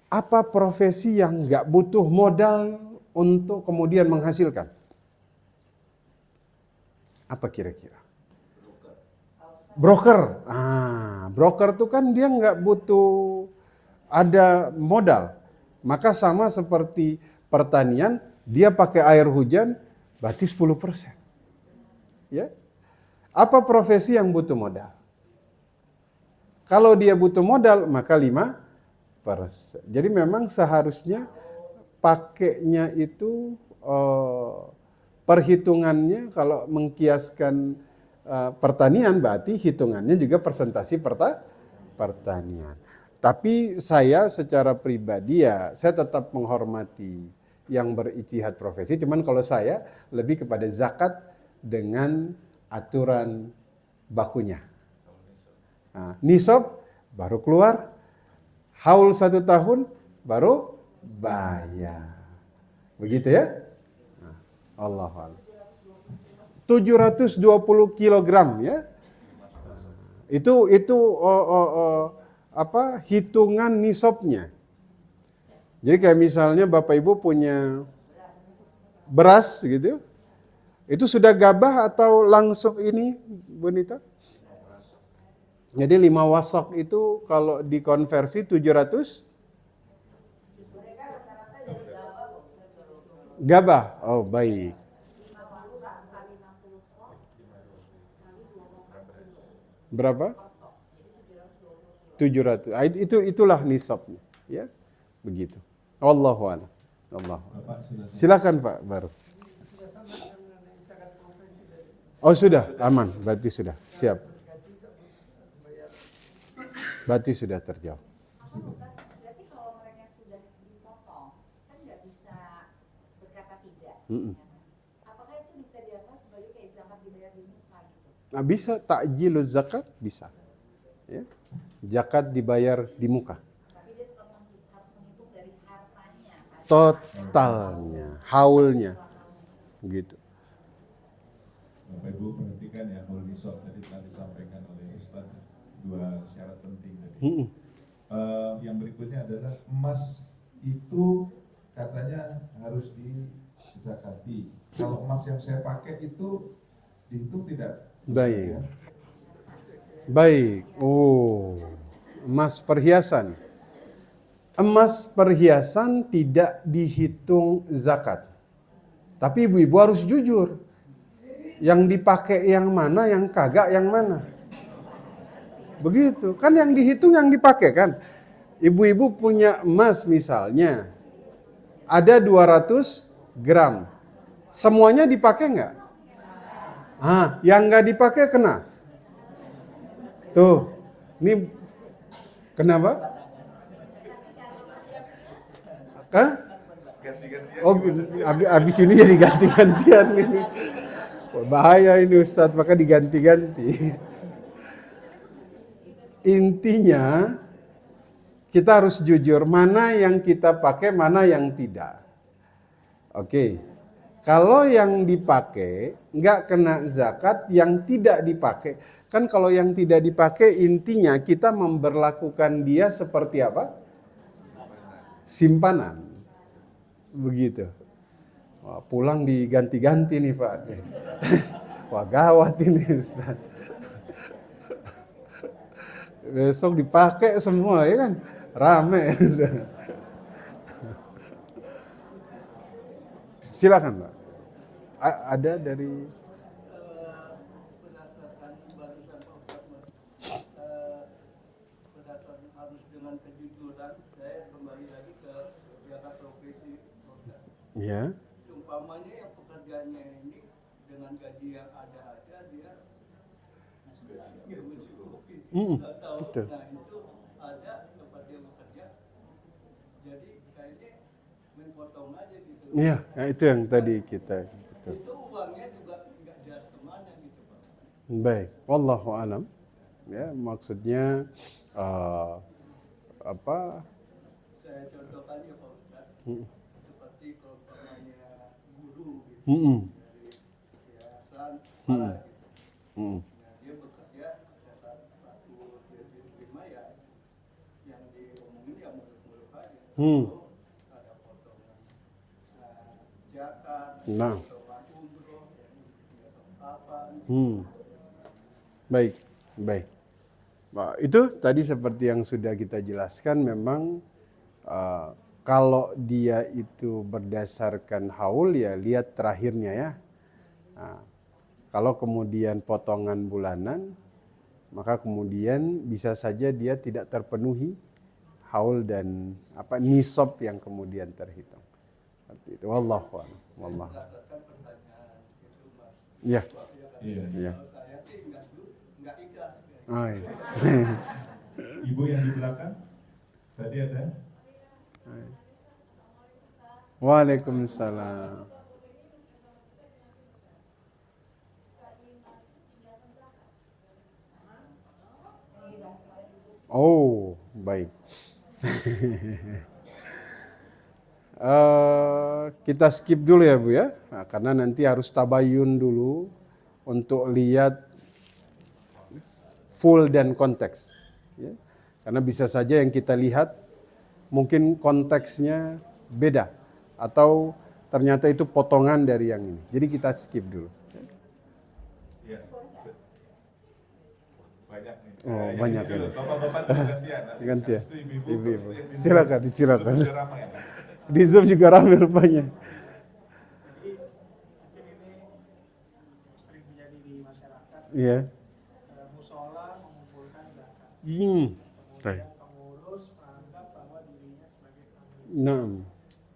Apa profesi yang nggak butuh modal untuk kemudian menghasilkan? Apa kira-kira? Broker. Broker tuh kan dia nggak butuh ada modal. Maka sama seperti pertanian, dia pakai air hujan, berarti 10%. Ya. Apa profesi yang butuh modal? Kalau dia butuh modal, maka 5%. Jadi memang seharusnya pakainya itu perhitungannya kalau mengkiaskan pertanian berarti hitungannya juga presentasi pertanian. Tapi saya secara pribadi ya saya tetap menghormati yang berijtihad profesi. Cuman kalau saya lebih kepada zakat dengan aturan bakunya. Nah, nisab baru keluar, haul 1 tahun baru bayar. Begitu ya? Nah, Allahu a'lam. 720 kilogram ya. Itu hitungan nisabnya. Jadi kayak misalnya Bapak Ibu punya beras gitu. Itu sudah gabah atau langsung ini, Bu Nita? Jadi 5 wasok itu kalau dikonversi 700 gabah. Oh, baik. Berapa? 700. Itulah nisabnya, ya. Begitu. Wallahu a'lam. Allah. Silakan Pak baru. Oh sudah, aman. Berarti sudah siap. Berarti sudah terjawab. Berarti kalau mereka sudah dipotong, kan nggak bisa berkata tidak. Apakah itu bisa dianggap sebagai kayak zakat dibayar di muka gitu? Nah, bisa takjiluz zakat bisa. Ya. Zakat dibayar di muka. Tapi dia tetap harus menghitung dari hartanya. Totalnya, haulnya. Gitu. Bapak Ibu perhatikan ya, haul nisab tadi telah disampaikan oleh Ustaz, 2 syarat penting tadi. Yang berikutnya adalah emas itu katanya harus dizakati. Kalau emas yang saya pakai itu dihitung tidak? Baik. Baik. Oh, emas perhiasan. Emas perhiasan tidak dihitung zakat. Tapi ibu-ibu harus jujur. Yang dipakai yang mana, yang kagak yang mana. Begitu. Kan yang dihitung yang dipakai kan. Ibu-ibu punya emas misalnya. Ada 200 gram. Semuanya dipakai nggak? Yang nggak dipakai kena. Tuh. Ini kenapa? Oh, abis ini jadi ganti-gantian ini. Bahaya ini Ustadz, maka diganti-ganti. Intinya kita harus jujur mana yang kita pakai, mana yang tidak. Oke. Kalau yang dipakai nggak kena zakat, yang tidak dipakai. Kan kalau yang tidak dipakai intinya kita memberlakukan dia seperti apa? Simpanan. Begitu. Wah, pulang diganti-ganti nih Pak. Wah gawat ini Ustaz. Besok dipakai semua ya kan. Rame. Silakan Pak. Ada dari berdasarkan harus dengan kejujuran, saya kembali lagi ke zakat profesi. ya. Umpamanya yang pekerjaannya ini dengan gaji yang ada aja dia mencukupi. Betul. Nah itu ada tempat dia bekerja, jadi kayaknya memotong aja gitu. Iya, nah itu yang tadi kita. Betul. Itu uangnya juga nggak jelas kemana gitu Pak. Baik, wallahu alam. Ya, maksudnya Saya contohkan ya Pak Ustaz, seperti kalau umpamanya guru gitu, dari yayasan sekolah gitu. Nah, dia bekerja pada saat satu dia diterima ya, yang diomongin ya muluk-muluk aja. Ada potongan zakat, Nah. potongan umroh, ya kapan. Baik, baik. Nah, itu tadi seperti yang sudah kita jelaskan memang kalau dia itu berdasarkan haul ya lihat terakhirnya ya. Nah, kalau kemudian potongan bulanan maka kemudian bisa saja dia tidak terpenuhi haul dan nisab yang kemudian terhitung. Seperti itu. Wallahu a'lam. Wallah. Berdasarkan pertanyaan itu Mas. Iya. Iya. Iya. Kalau saya sih enggak ikhlas. Oh, iya. Ibu yang di belakang tadi ada. Waalaikumsalam. Oh, baik. Kita skip dulu ya Bu ya, nah, karena nanti harus tabayun dulu untuk lihat full dan konteks. Ya. Karena bisa saja yang kita lihat mungkin konteksnya beda atau ternyata itu potongan dari yang ini. Jadi kita skip dulu. Iya. Banyak nih. Oh, Yang banyak ini dulu. ini. Bapak-bapak gantian. Ganti ya. Habis itu ibu-ibu, Ibu-ibu. terus yang di Silakan, Zoom. silakan. Zoom udah ramai ya, Pak? Di Zoom juga ramai rupanya. Jadi mungkin ini sering terjadi di masyarakat. Iya. Musola mengumpulkan zakat. Baik. Kemudian pengurus menganggap bahwa dirinya sebagai pengurus. Nah.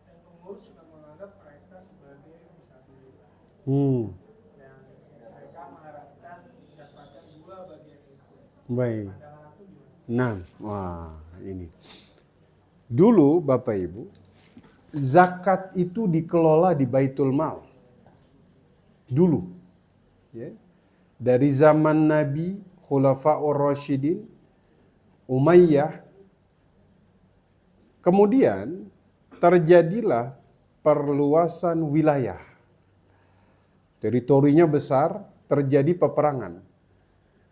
Dan pengurus juga menganggap mereka sebagai disabilitas. Dan mereka mengharapkan mendapatkan dua bagian itu. Baik. Pandangan aku gimana? Nah, wah ini. Dulu Bapak Ibu, zakat itu dikelola di Baitul Mal. Dulu. Ya. Dari zaman Nabi, Khulafaur Rasyidin, Umayyah. Kemudian terjadilah perluasan wilayah. Teritorinya besar, terjadi peperangan.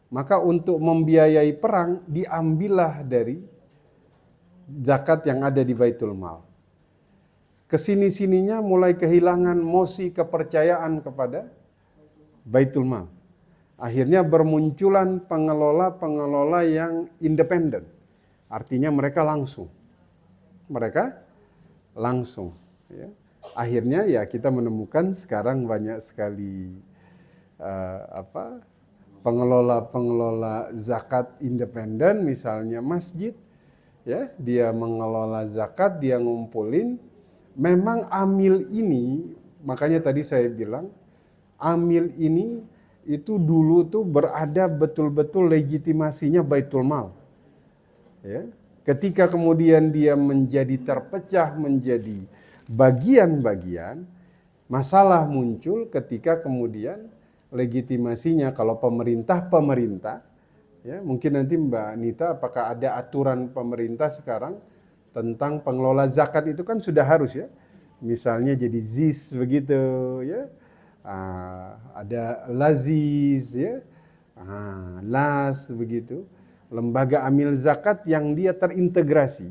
Maka untuk membiayai perang diambillah dari zakat yang ada di Baitul Mal. Kesini-sininya mulai kehilangan mosi kepercayaan kepada Baitul Mal. Akhirnya bermunculan pengelola-pengelola yang independen. Artinya mereka langsung. Ya. Akhirnya ya kita menemukan sekarang banyak sekali pengelola-pengelola zakat independen, misalnya masjid, ya dia mengelola zakat, dia ngumpulin. Memang amil ini, makanya tadi saya bilang amil ini itu dulu tuh berada betul-betul legitimasinya Baitul Mal. Ya. Ketika kemudian dia menjadi terpecah menjadi bagian-bagian, masalah muncul ketika kemudian legitimasinya kalau pemerintah, ya mungkin nanti Mbak Nita apakah ada aturan pemerintah sekarang tentang pengelola zakat itu kan sudah harus ya, misalnya jadi ZIS begitu ya, ada Laziz ya, LAS begitu, lembaga amil zakat yang dia terintegrasi,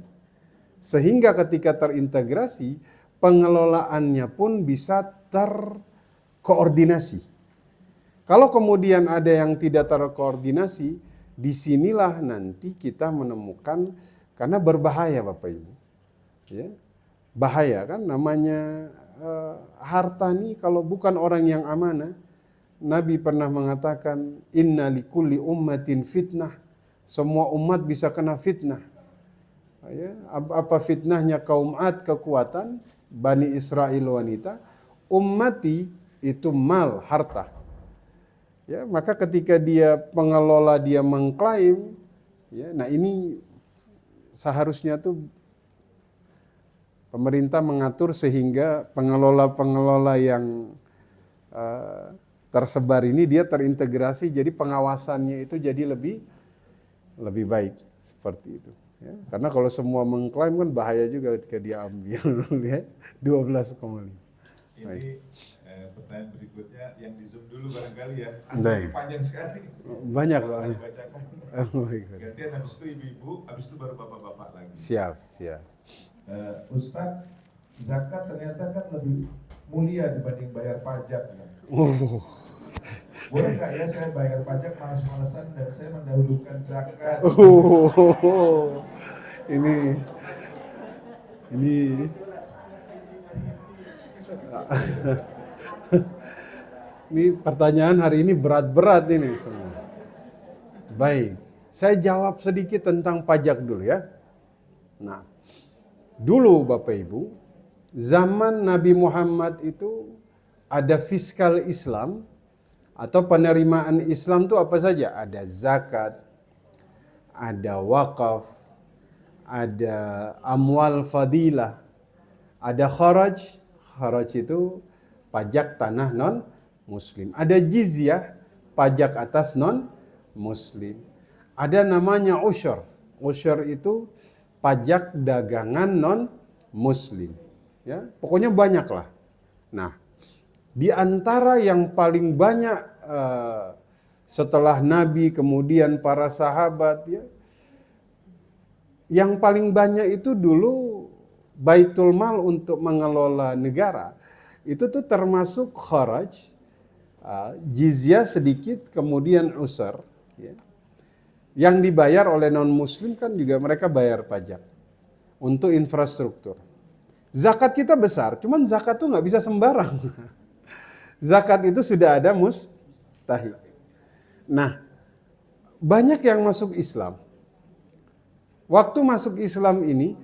sehingga ketika terintegrasi pengelolaannya pun bisa terkoordinasi. Kalau kemudian ada yang tidak terkoordinasi, disinilah nanti kita menemukan, karena berbahaya Bapak Ibu. Ya, bahaya kan namanya harta ini kalau bukan orang yang amanah. Nabi pernah mengatakan, inna likulli ummatin fitnah. Semua umat bisa kena fitnah. Ya, apa fitnahnya kaum Ad kekuatan, Bani Israel wanita, ummati itu mal, harta. Ya, maka ketika dia pengelola dia mengklaim, ya, nah ini seharusnya tuh pemerintah mengatur sehingga pengelola-pengelola yang tersebar ini dia terintegrasi, jadi pengawasannya itu jadi lebih baik seperti itu. Ya, karena kalau semua mengklaim kan bahaya juga ketika dia ambil ya 12,5. Ini pertanyaan berikutnya yang di Zoom dulu barangkali ya. Baik. Panjang sekali. Banyak Kalau soalnya. dibacakan. Baik. Gantian habis itu ibu-ibu, habis itu baru bapak-bapak lagi. Siap. Ustadz, zakat ternyata kan lebih mulia dibanding bayar pajak ya. Boleh nggak ya saya bayar pajak malas-malesan dan saya mendahulukan zakat? Ini pertanyaan hari ini berat-berat ini semua. Baik, saya jawab sedikit tentang pajak dulu ya. Nah, dulu Bapak Ibu, zaman Nabi Muhammad itu ada fiskal Islam atau penerimaan Islam itu apa saja? Ada zakat, ada wakaf, ada amwal fadilah, ada kharaj. Kharaj itu pajak tanah non muslim. Ada jizyah, pajak atas non muslim. Ada namanya usyur. Usyur itu pajak dagangan non muslim. Ya, pokoknya banyak lah. Nah, di antara yang paling banyak setelah Nabi kemudian para sahabat ya, yang paling banyak itu dulu Baitul Mal untuk mengelola negara. Itu tuh termasuk kharaj, jizyah sedikit, kemudian usur. Ya. Yang dibayar oleh non-muslim kan juga mereka bayar pajak untuk infrastruktur. Zakat kita besar, cuman zakat tuh nggak bisa sembarang. Zakat itu sudah ada mustahil. Nah, banyak yang masuk Islam. Waktu masuk Islam ini,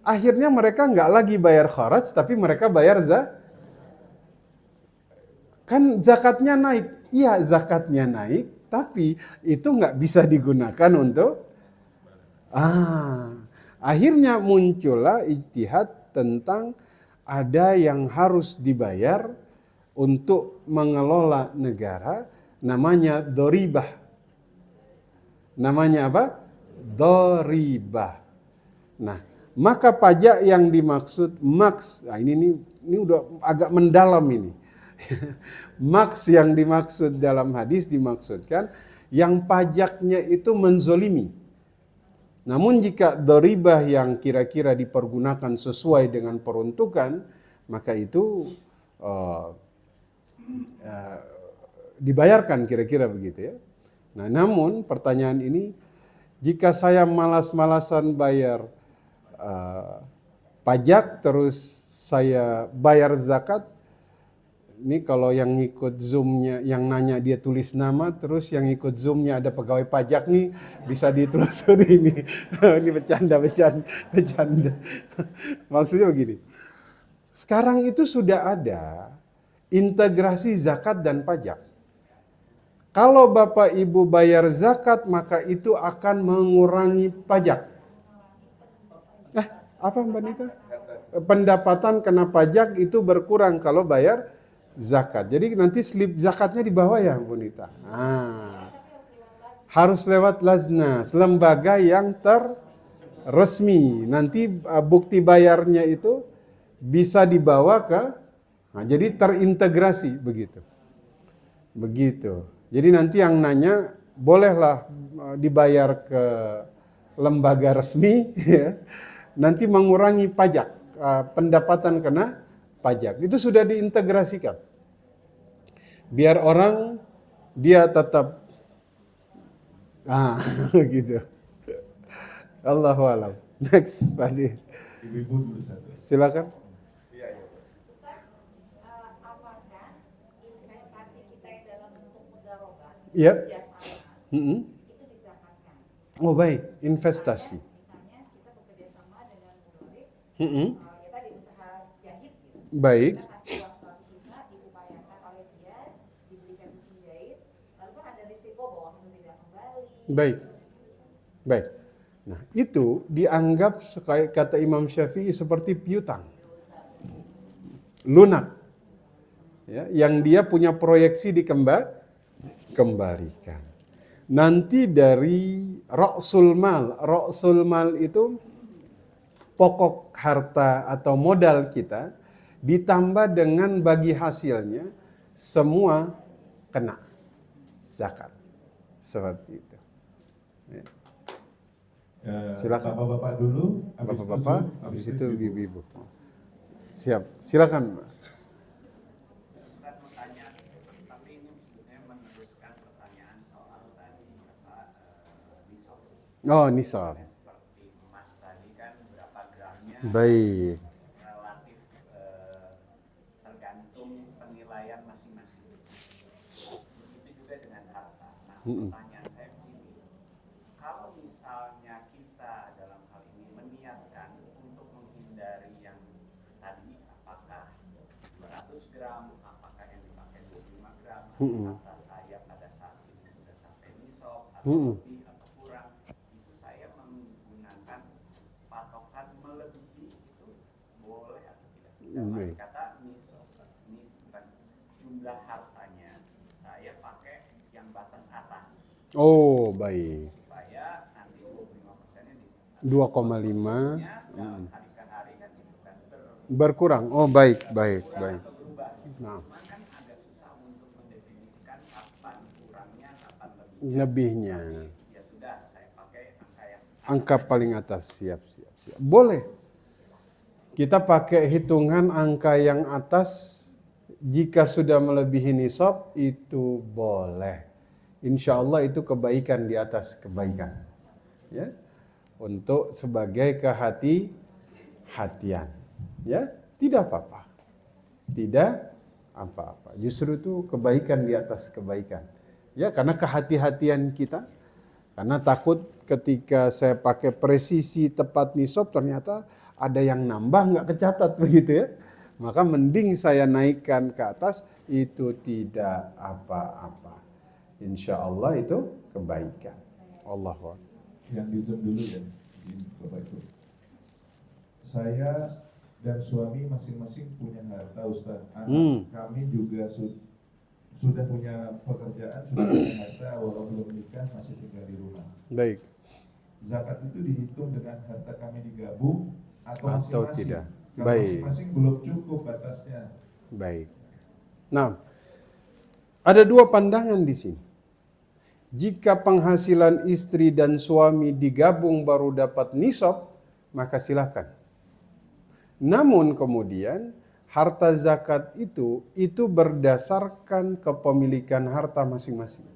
akhirnya mereka nggak lagi bayar kharaj, tapi mereka bayar kan zakatnya naik. Iya, zakatnya naik, tapi itu nggak bisa digunakan untuk akhirnya muncullah ijtihad tentang ada yang harus dibayar untuk mengelola negara, namanya doribah. Namanya apa? Doribah. Nah, maka pajak yang dimaksud maks, nah ini udah agak mendalam ini. Maks yang dimaksud dalam hadis dimaksudkan yang pajaknya itu menzolimi. Namun jika doribah yang kira-kira dipergunakan sesuai dengan peruntukan, maka itu dibayarkan kira-kira begitu ya. Nah, namun pertanyaan ini, jika saya malas-malasan bayar pajak terus saya bayar zakat, ini kalau yang ngikut Zoom-nya, yang nanya dia tulis nama, terus yang ikut Zoom-nya ada pegawai pajak nih, bisa ditelusuri ini. Ini bercanda. Maksudnya begini, sekarang itu sudah ada integrasi zakat dan pajak. Kalau Bapak Ibu bayar zakat, maka itu akan mengurangi pajak. Apa Mbak Nita? Pendapatan kena pajak itu berkurang kalau bayar zakat. Jadi nanti slip zakatnya di bawah ya Bu Nita. Harus lewat Laznas, lembaga yang resmi. Nanti bukti bayarnya itu bisa dibawa jadi terintegrasi begitu. Jadi nanti yang nanya bolehlah dibayar ke lembaga resmi, ya, nanti mengurangi pajak, pendapatan kena pajak. Itu sudah diintegrasikan. Biar orang dia tetap gitu. Allahu a'lam. Next, Pak Adi. Ibu-ibu dulu satu. Silakan. Ustaz, apakah investasi kita yang dalam bentuk mudharabah, Iya. kerjasama, itu dizakatkan? Oh baik, investasi. Misalnya kita bekerja sama dengan murid, kita di usaha jahit gitu. Baik. Kita kasih uang 100 juta, diupayakan oleh dia, diberikan mesin jahit, lalu kan ada risiko bahwa itu tidak kembali. Baik. Nah, itu dianggap kata Imam Syafi'i seperti piutang. Lunak. Ya, yang dia punya proyeksi dikembalikan. Nanti dari ra'sul mal. Ra'sul mal itu pokok harta atau modal kita ditambah dengan bagi hasilnya semua kena zakat. Seperti itu. Ya. Silakan. Bapak-bapak dulu. Bapak-bapak, habis itu ibu-ibu. Siap, silakan. Ustaz mau tanya, tapi ini sebenarnya meneruskan pertanyaan soal tadi nisab. Oh, nisab. Seperti emas tadi kan berapa gramnya Baik. relatif tergantung penilaian masing-masing. Begitu juga dengan harta. Nah, pertanyaan saya begini, gram, apakah yang dipakai 25 gram, kata saya pada saat ini sudah sampai nisab atau lebih atau kurang, itu saya menggunakan patokan melebihi itu boleh atau tidak? Dalam kata bukan jumlah hartanya, saya pakai yang batas atas. Oh, baik. Supaya nanti 25%-nya di 2,5 dalam hari ke hari kan itu kan berkurang. Oh, baik, baik, baik. atau berubah. Nah, Cuman kan agak susah untuk mendefinisikan kapan kurangnya, kapan lebihnya. Ya sudah, saya pakai angka yang Angka paling atas, siap. Boleh. Kita pakai hitungan angka yang atas jika sudah melebihi nisab itu boleh. Insya Allah itu kebaikan di atas kebaikan. Ya. Untuk sebagai kehati-hatian. Ya, tidak apa-apa. Tidak apa-apa. Justru itu kebaikan di atas kebaikan. Ya, karena kehati-hatian kita. Karena takut ketika saya pakai presisi tepat nisab ternyata ada yang nambah nggak kecatat begitu ya. Maka mending saya naikkan ke atas, itu tidak apa-apa. Insya Allah itu kebaikan. Allahu Akbar. Yang di Zoom dulu ya, ini Bapak Ibu. Saya dan suami masing-masing punya harta, Ustaz. Anak kami juga sudah punya pekerjaan, sudah punya harta, walau belum menikah masih tinggal di rumah. Baik. Zakat itu dihitung dengan harta kami digabung atau masing-masing? tidak? Kalau Baik. masing-masing belum cukup batasnya. Baik. Nah, ada dua pandangan di sini. Jika penghasilan istri dan suami digabung baru dapat nisab, maka silakan. Namun kemudian harta zakat itu berdasarkan kepemilikan harta masing-masing.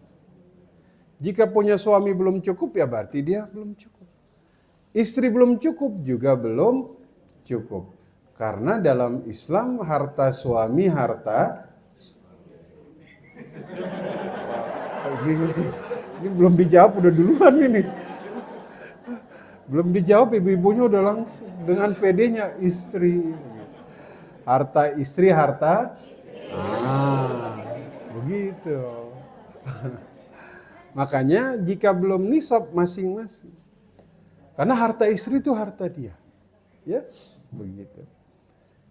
Jika punya suami belum cukup, ya berarti dia belum cukup. Istri belum cukup juga belum cukup. Karena dalam Islam harta suami harta ini belum dijawab udah duluan ini. Belum dijawab ibu-ibunya udah langsung dengan PD-nya istri. Harta istri harta. Begitu. Makanya jika belum nisab masing-masing. Karena harta istri itu harta dia. Ya, begitu.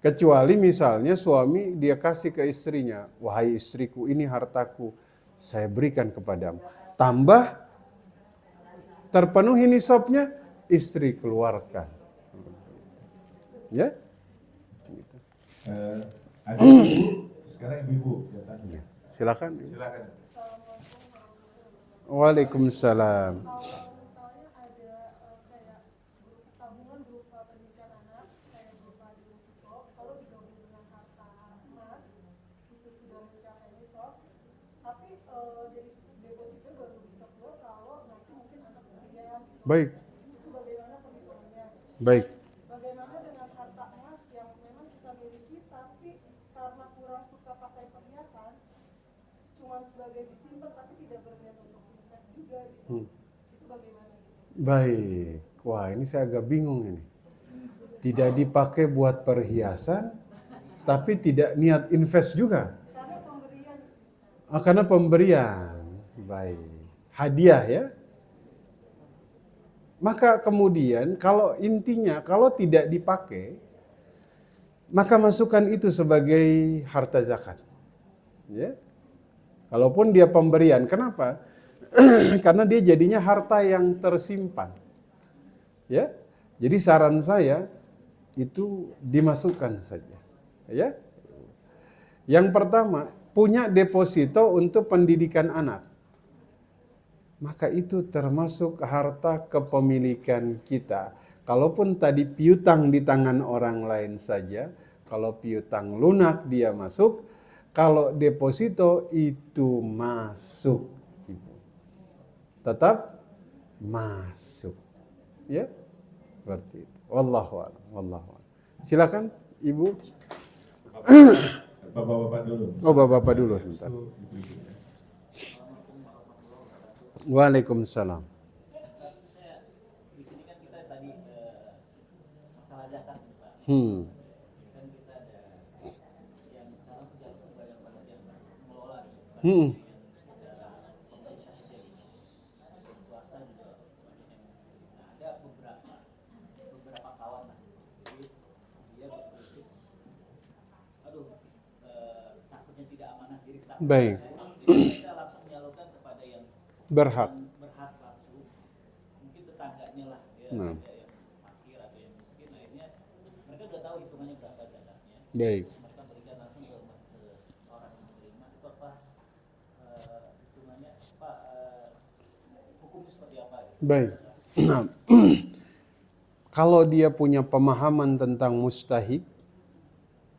Kecuali misalnya suami dia kasih ke istrinya, wahai istriku ini hartaku, saya berikan kepadamu. Tambah terpenuhi nisabnya, istri keluarkan. Ya? Gitu. Ada ibu, sekarang ibu-ibu ya tanya. Silakan. Silakan. Waalaikumsalam. Kalau misalnya ada kayak tabungan berupa pendidikan anak, kayak berupa deposito, kalau digabung dengan harta emas, itu sudah mencapai nisab, tapi dari deposito baru bisa keluar kalau nanti mungkin anak kuliah. Baik. Itu bagaimana perhitungannya? Baik. Bagaimana dengan harta emas yang memang kita miliki, tapi karena kurang suka pakai perhiasan, cuma sebagai disimpan tapi tidak berniat untuk invest juga gitu. Itu bagaimana gitu? Baik. Wah, ini saya agak bingung ini. Tidak dipakai buat perhiasan, tapi tidak niat invest juga. Karena pemberian. Karena pemberian. Baik. Hadiah ya. Maka kemudian kalau intinya kalau tidak dipakai, maka masukkan itu sebagai harta zakat. Ya. Kalaupun dia pemberian, kenapa? Karena dia jadinya harta yang tersimpan. Ya. Jadi saran saya itu dimasukkan saja. Ya. Yang pertama, punya deposito untuk pendidikan anak. Maka itu termasuk harta kepemilikan kita. Kalaupun tadi piutang di tangan orang lain saja, kalau piutang lunak dia masuk, kalau deposito itu masuk. Tetap masuk. Ya? Seperti itu. Wallahu a'lam. Wallahu a'lam. Silakan Ibu. Bapak-bapak dulu. Oh, Bapak-bapak dulu sebentar. Itu ibu-ibu ya. Waalaikumsalam. Saya di sini kan kita tadi masalah zakat nih Pak. Hmm. Kan kita ada yang sekarang sudah Hmm. swasta juga banyak yang nah, ada beberapa kawan lah. Jadi dia berprinsip, aduh takutnya tidak amanah diri takut. Baik. Jadi kita langsung menyalurkan kepada yang Berhak. berhak langsung. Mungkin tetangganya lah ya, Nah. ada yang fakir atau yang miskin. Akhirnya mereka udah tahu hitungannya berapa zakatnya. Baik. Mereka berikan langsung ke orang yang menerima itu apa hitungannya apa hukumnya seperti apa gitu. Baik. Nah, kalau dia punya pemahaman tentang mustahik,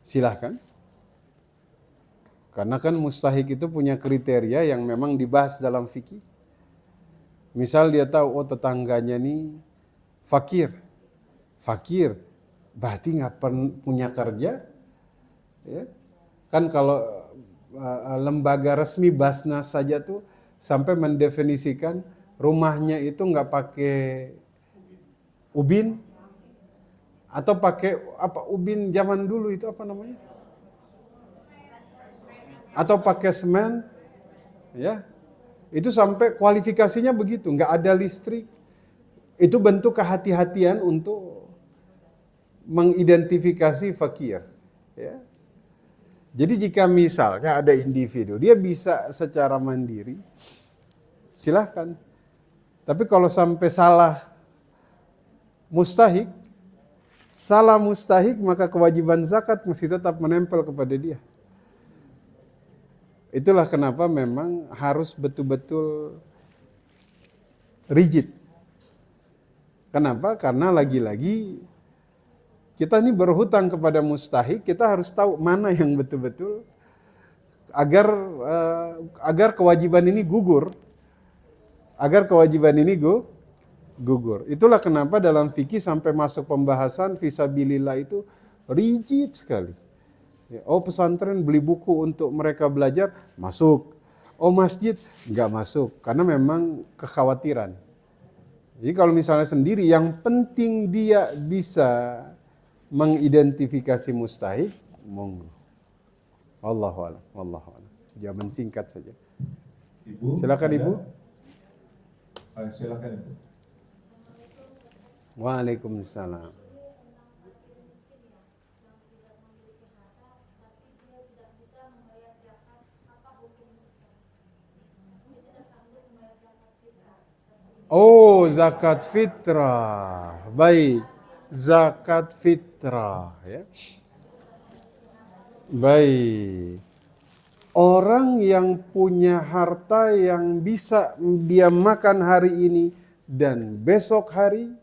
silahkan. Karena kan mustahik itu punya kriteria yang memang dibahas dalam fikih. Misal dia tahu, oh tetangganya nih fakir. Fakir, berarti nggak punya kerja. Ya. Kan kalau lembaga resmi Basnas saja tuh sampai mendefinisikan rumahnya itu nggak pakai ubin atau pakai apa ubin zaman dulu itu apa namanya? Atau pakai semen, ya itu sampai kualifikasinya begitu, nggak ada listrik. Itu bentuk kehati-hatian untuk mengidentifikasi fakir. Ya. Jadi jika misalnya ada individu, dia bisa secara mandiri, silahkan. Tapi kalau sampai salah mustahik, maka kewajiban zakat mesti tetap menempel kepada dia. Itulah kenapa memang harus betul-betul rigid. Kenapa? Karena lagi-lagi kita ini berhutang kepada mustahik, kita harus tahu mana yang betul-betul agar kewajiban ini gugur. Agar kewajiban ini gugur. Itulah kenapa dalam fikih sampai masuk pembahasan fisabilillah itu rigid sekali. Oh pesantren beli buku untuk mereka belajar, masuk. Oh masjid, nggak masuk. Karena memang kekhawatiran. Jadi kalau misalnya sendiri, yang penting dia bisa mengidentifikasi mustahik, monggo. Wallahu a'lam. Jawaban singkat saja. Ibu, Silakan Ibu. Silakan Ibu. Waalaikumsalam. Oh, zakat fitrah. Baik. Zakat fitrah, ya. Baik. Orang yang punya harta yang bisa dia makan hari ini dan besok hari,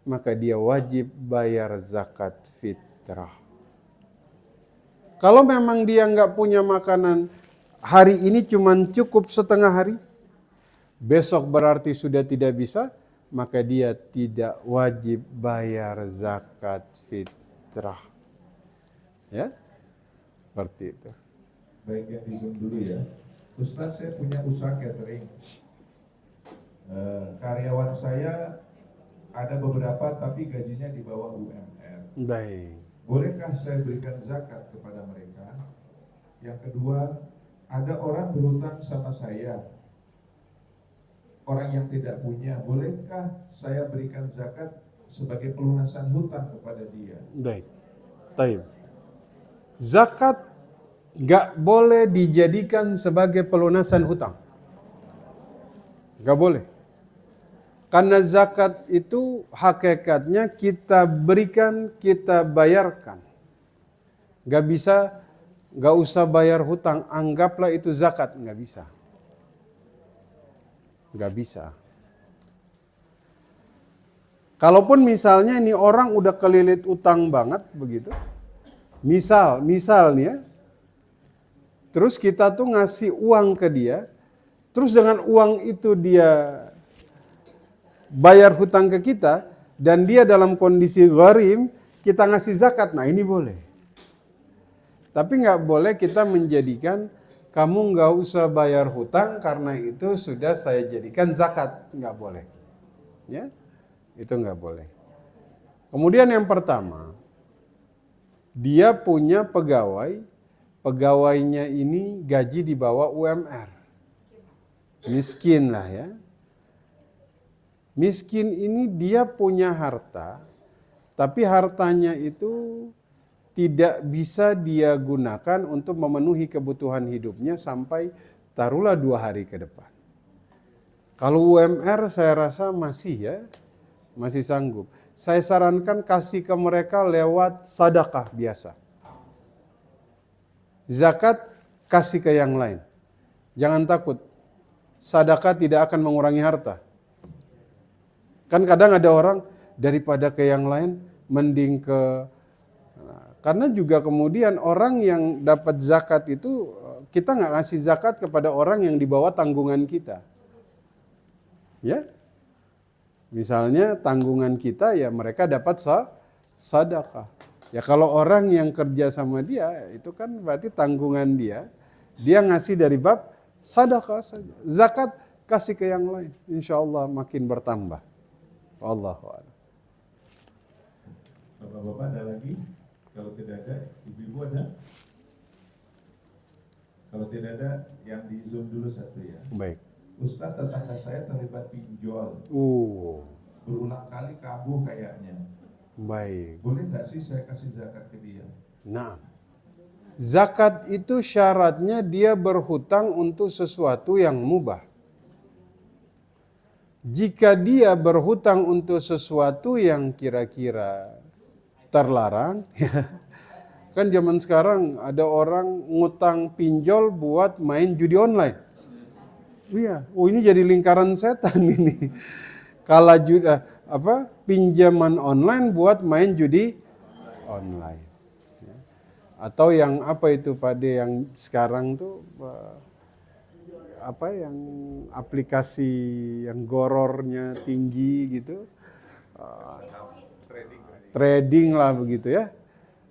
maka dia wajib bayar zakat fitrah. Kalau memang dia nggak punya makanan hari ini cuman cukup setengah hari, besok berarti sudah tidak bisa, maka dia tidak wajib bayar zakat fitrah. Ya, seperti itu. Baik, yang di Zoom dulu ya. Ustaz, saya punya usaha catering. Karyawan saya ada beberapa tapi gajinya di bawah UMR. Baik. Bolehkah saya berikan zakat kepada mereka? Yang kedua, ada orang berhutang sama saya. Orang yang tidak punya, bolehkah saya berikan zakat sebagai pelunasan hutang kepada dia? Baik. Taib. Zakat gak boleh dijadikan sebagai pelunasan hutang. Gak boleh. Karena zakat itu hakikatnya kita berikan, kita bayarkan. Gak bisa, gak usah bayar hutang, anggaplah itu zakat. Gak bisa. Gak bisa. Kalaupun misalnya ini orang udah kelilit utang banget begitu. Misalnya, terus kita tuh ngasih uang ke dia, terus dengan uang itu dia bayar hutang ke kita, dan dia dalam kondisi gharim, kita ngasih zakat, nah ini boleh. Tapi nggak boleh kita menjadikan, kamu nggak usah bayar hutang, karena itu sudah saya jadikan zakat, nggak boleh. Ya, itu nggak boleh. Kemudian yang pertama, dia punya pegawai pegawainya ini gaji di bawah UMR. Miskin lah ya. Miskin ini dia punya harta, tapi hartanya itu tidak bisa dia gunakan untuk memenuhi kebutuhan hidupnya sampai taruhlah 2 hari ke depan. Kalau UMR saya rasa masih sanggup. Saya sarankan kasih ke mereka lewat sedekah biasa. Zakat kasih ke yang lain. Jangan takut. Sedekah tidak akan mengurangi harta. Kan kadang ada orang daripada ke yang lain mending ke. Karena juga kemudian orang yang dapat zakat itu kita nggak ngasih zakat kepada orang yang di bawah tanggungan kita. Ya, misalnya tanggungan kita ya mereka dapat sedekah. Ya kalau orang yang kerja sama dia itu kan berarti tanggungan dia ngasih dari bab sedekah saja. Zakat kasih ke yang lain, insya Allah makin bertambah. Wallahu a'lam. Bapak-bapak ada lagi? Kalau tidak ada, ibu-ibu ada? Kalau tidak ada, yang di Zoom dulu satu ya. Baik. Ustaz, tetangga saya terlibat pinjol. Berulang kali kambuh kayaknya. Baik. Boleh nggak sih saya kasih zakat ke dia? Nah, zakat itu syaratnya dia berhutang untuk sesuatu yang mubah. Jika dia berhutang untuk sesuatu yang kira-kira terlarang, kan zaman sekarang ada orang ngutang pinjol buat main judi online. Iya, ini jadi lingkaran setan ini. Kalau pinjaman online buat main judi online. Atau yang apa itu Pak De yang sekarang tuh yang aplikasi yang gorornya tinggi gitu. Trading lah begitu ya.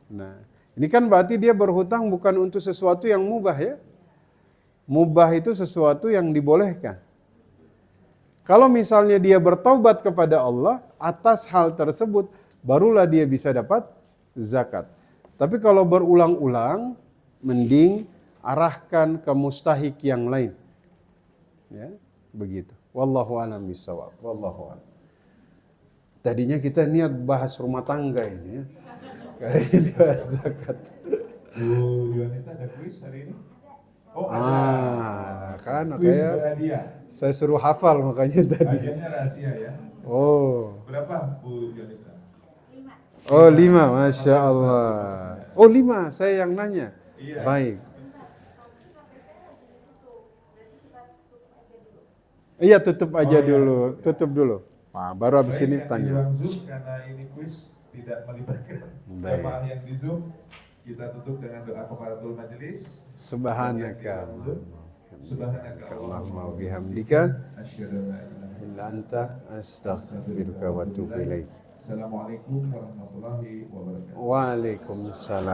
Nah, ini kan berarti dia berhutang bukan untuk sesuatu yang mubah ya. Mubah itu sesuatu yang dibolehkan. Kalau misalnya dia bertaubat kepada Allah atas hal tersebut, barulah dia bisa dapat zakat. Tapi kalau berulang-ulang, mending arahkan ke mustahik yang lain. Ya, begitu. Wallahu a'lam bishawab. Wallahu a'lam. Tadinya kita niat bahas rumah tangga ini ya. Kayaknya bahas zakat. Bu Juanita ada kuis hari ini? Oh ada. Kan Kuis makanya berhadiah. saya suruh hafal makanya tadi. Hadiahnya rahasia ya. Oh. Berapa Bu Juanita? 5. Oh 5, Masya Allah. Oh 5, saya yang nanya. Iya. Baik. Iya tutup aja dulu, tutup dulu. Nah, baru habis ini Baik, yang di tanya. ruang Zoom karena ini kuis tidak melibatkan Baik. jemaah yang di Zoom, kita tutup dengan doa kafaratul majelis. Subhanaka Subhanaka Allahumma wa bihamdika asyhadu an la ilaha illa anta astaghfiruka wa atubu ilaik. Assalamualaikum warahmatullahi wabarakatuh. Waalaikumsalam.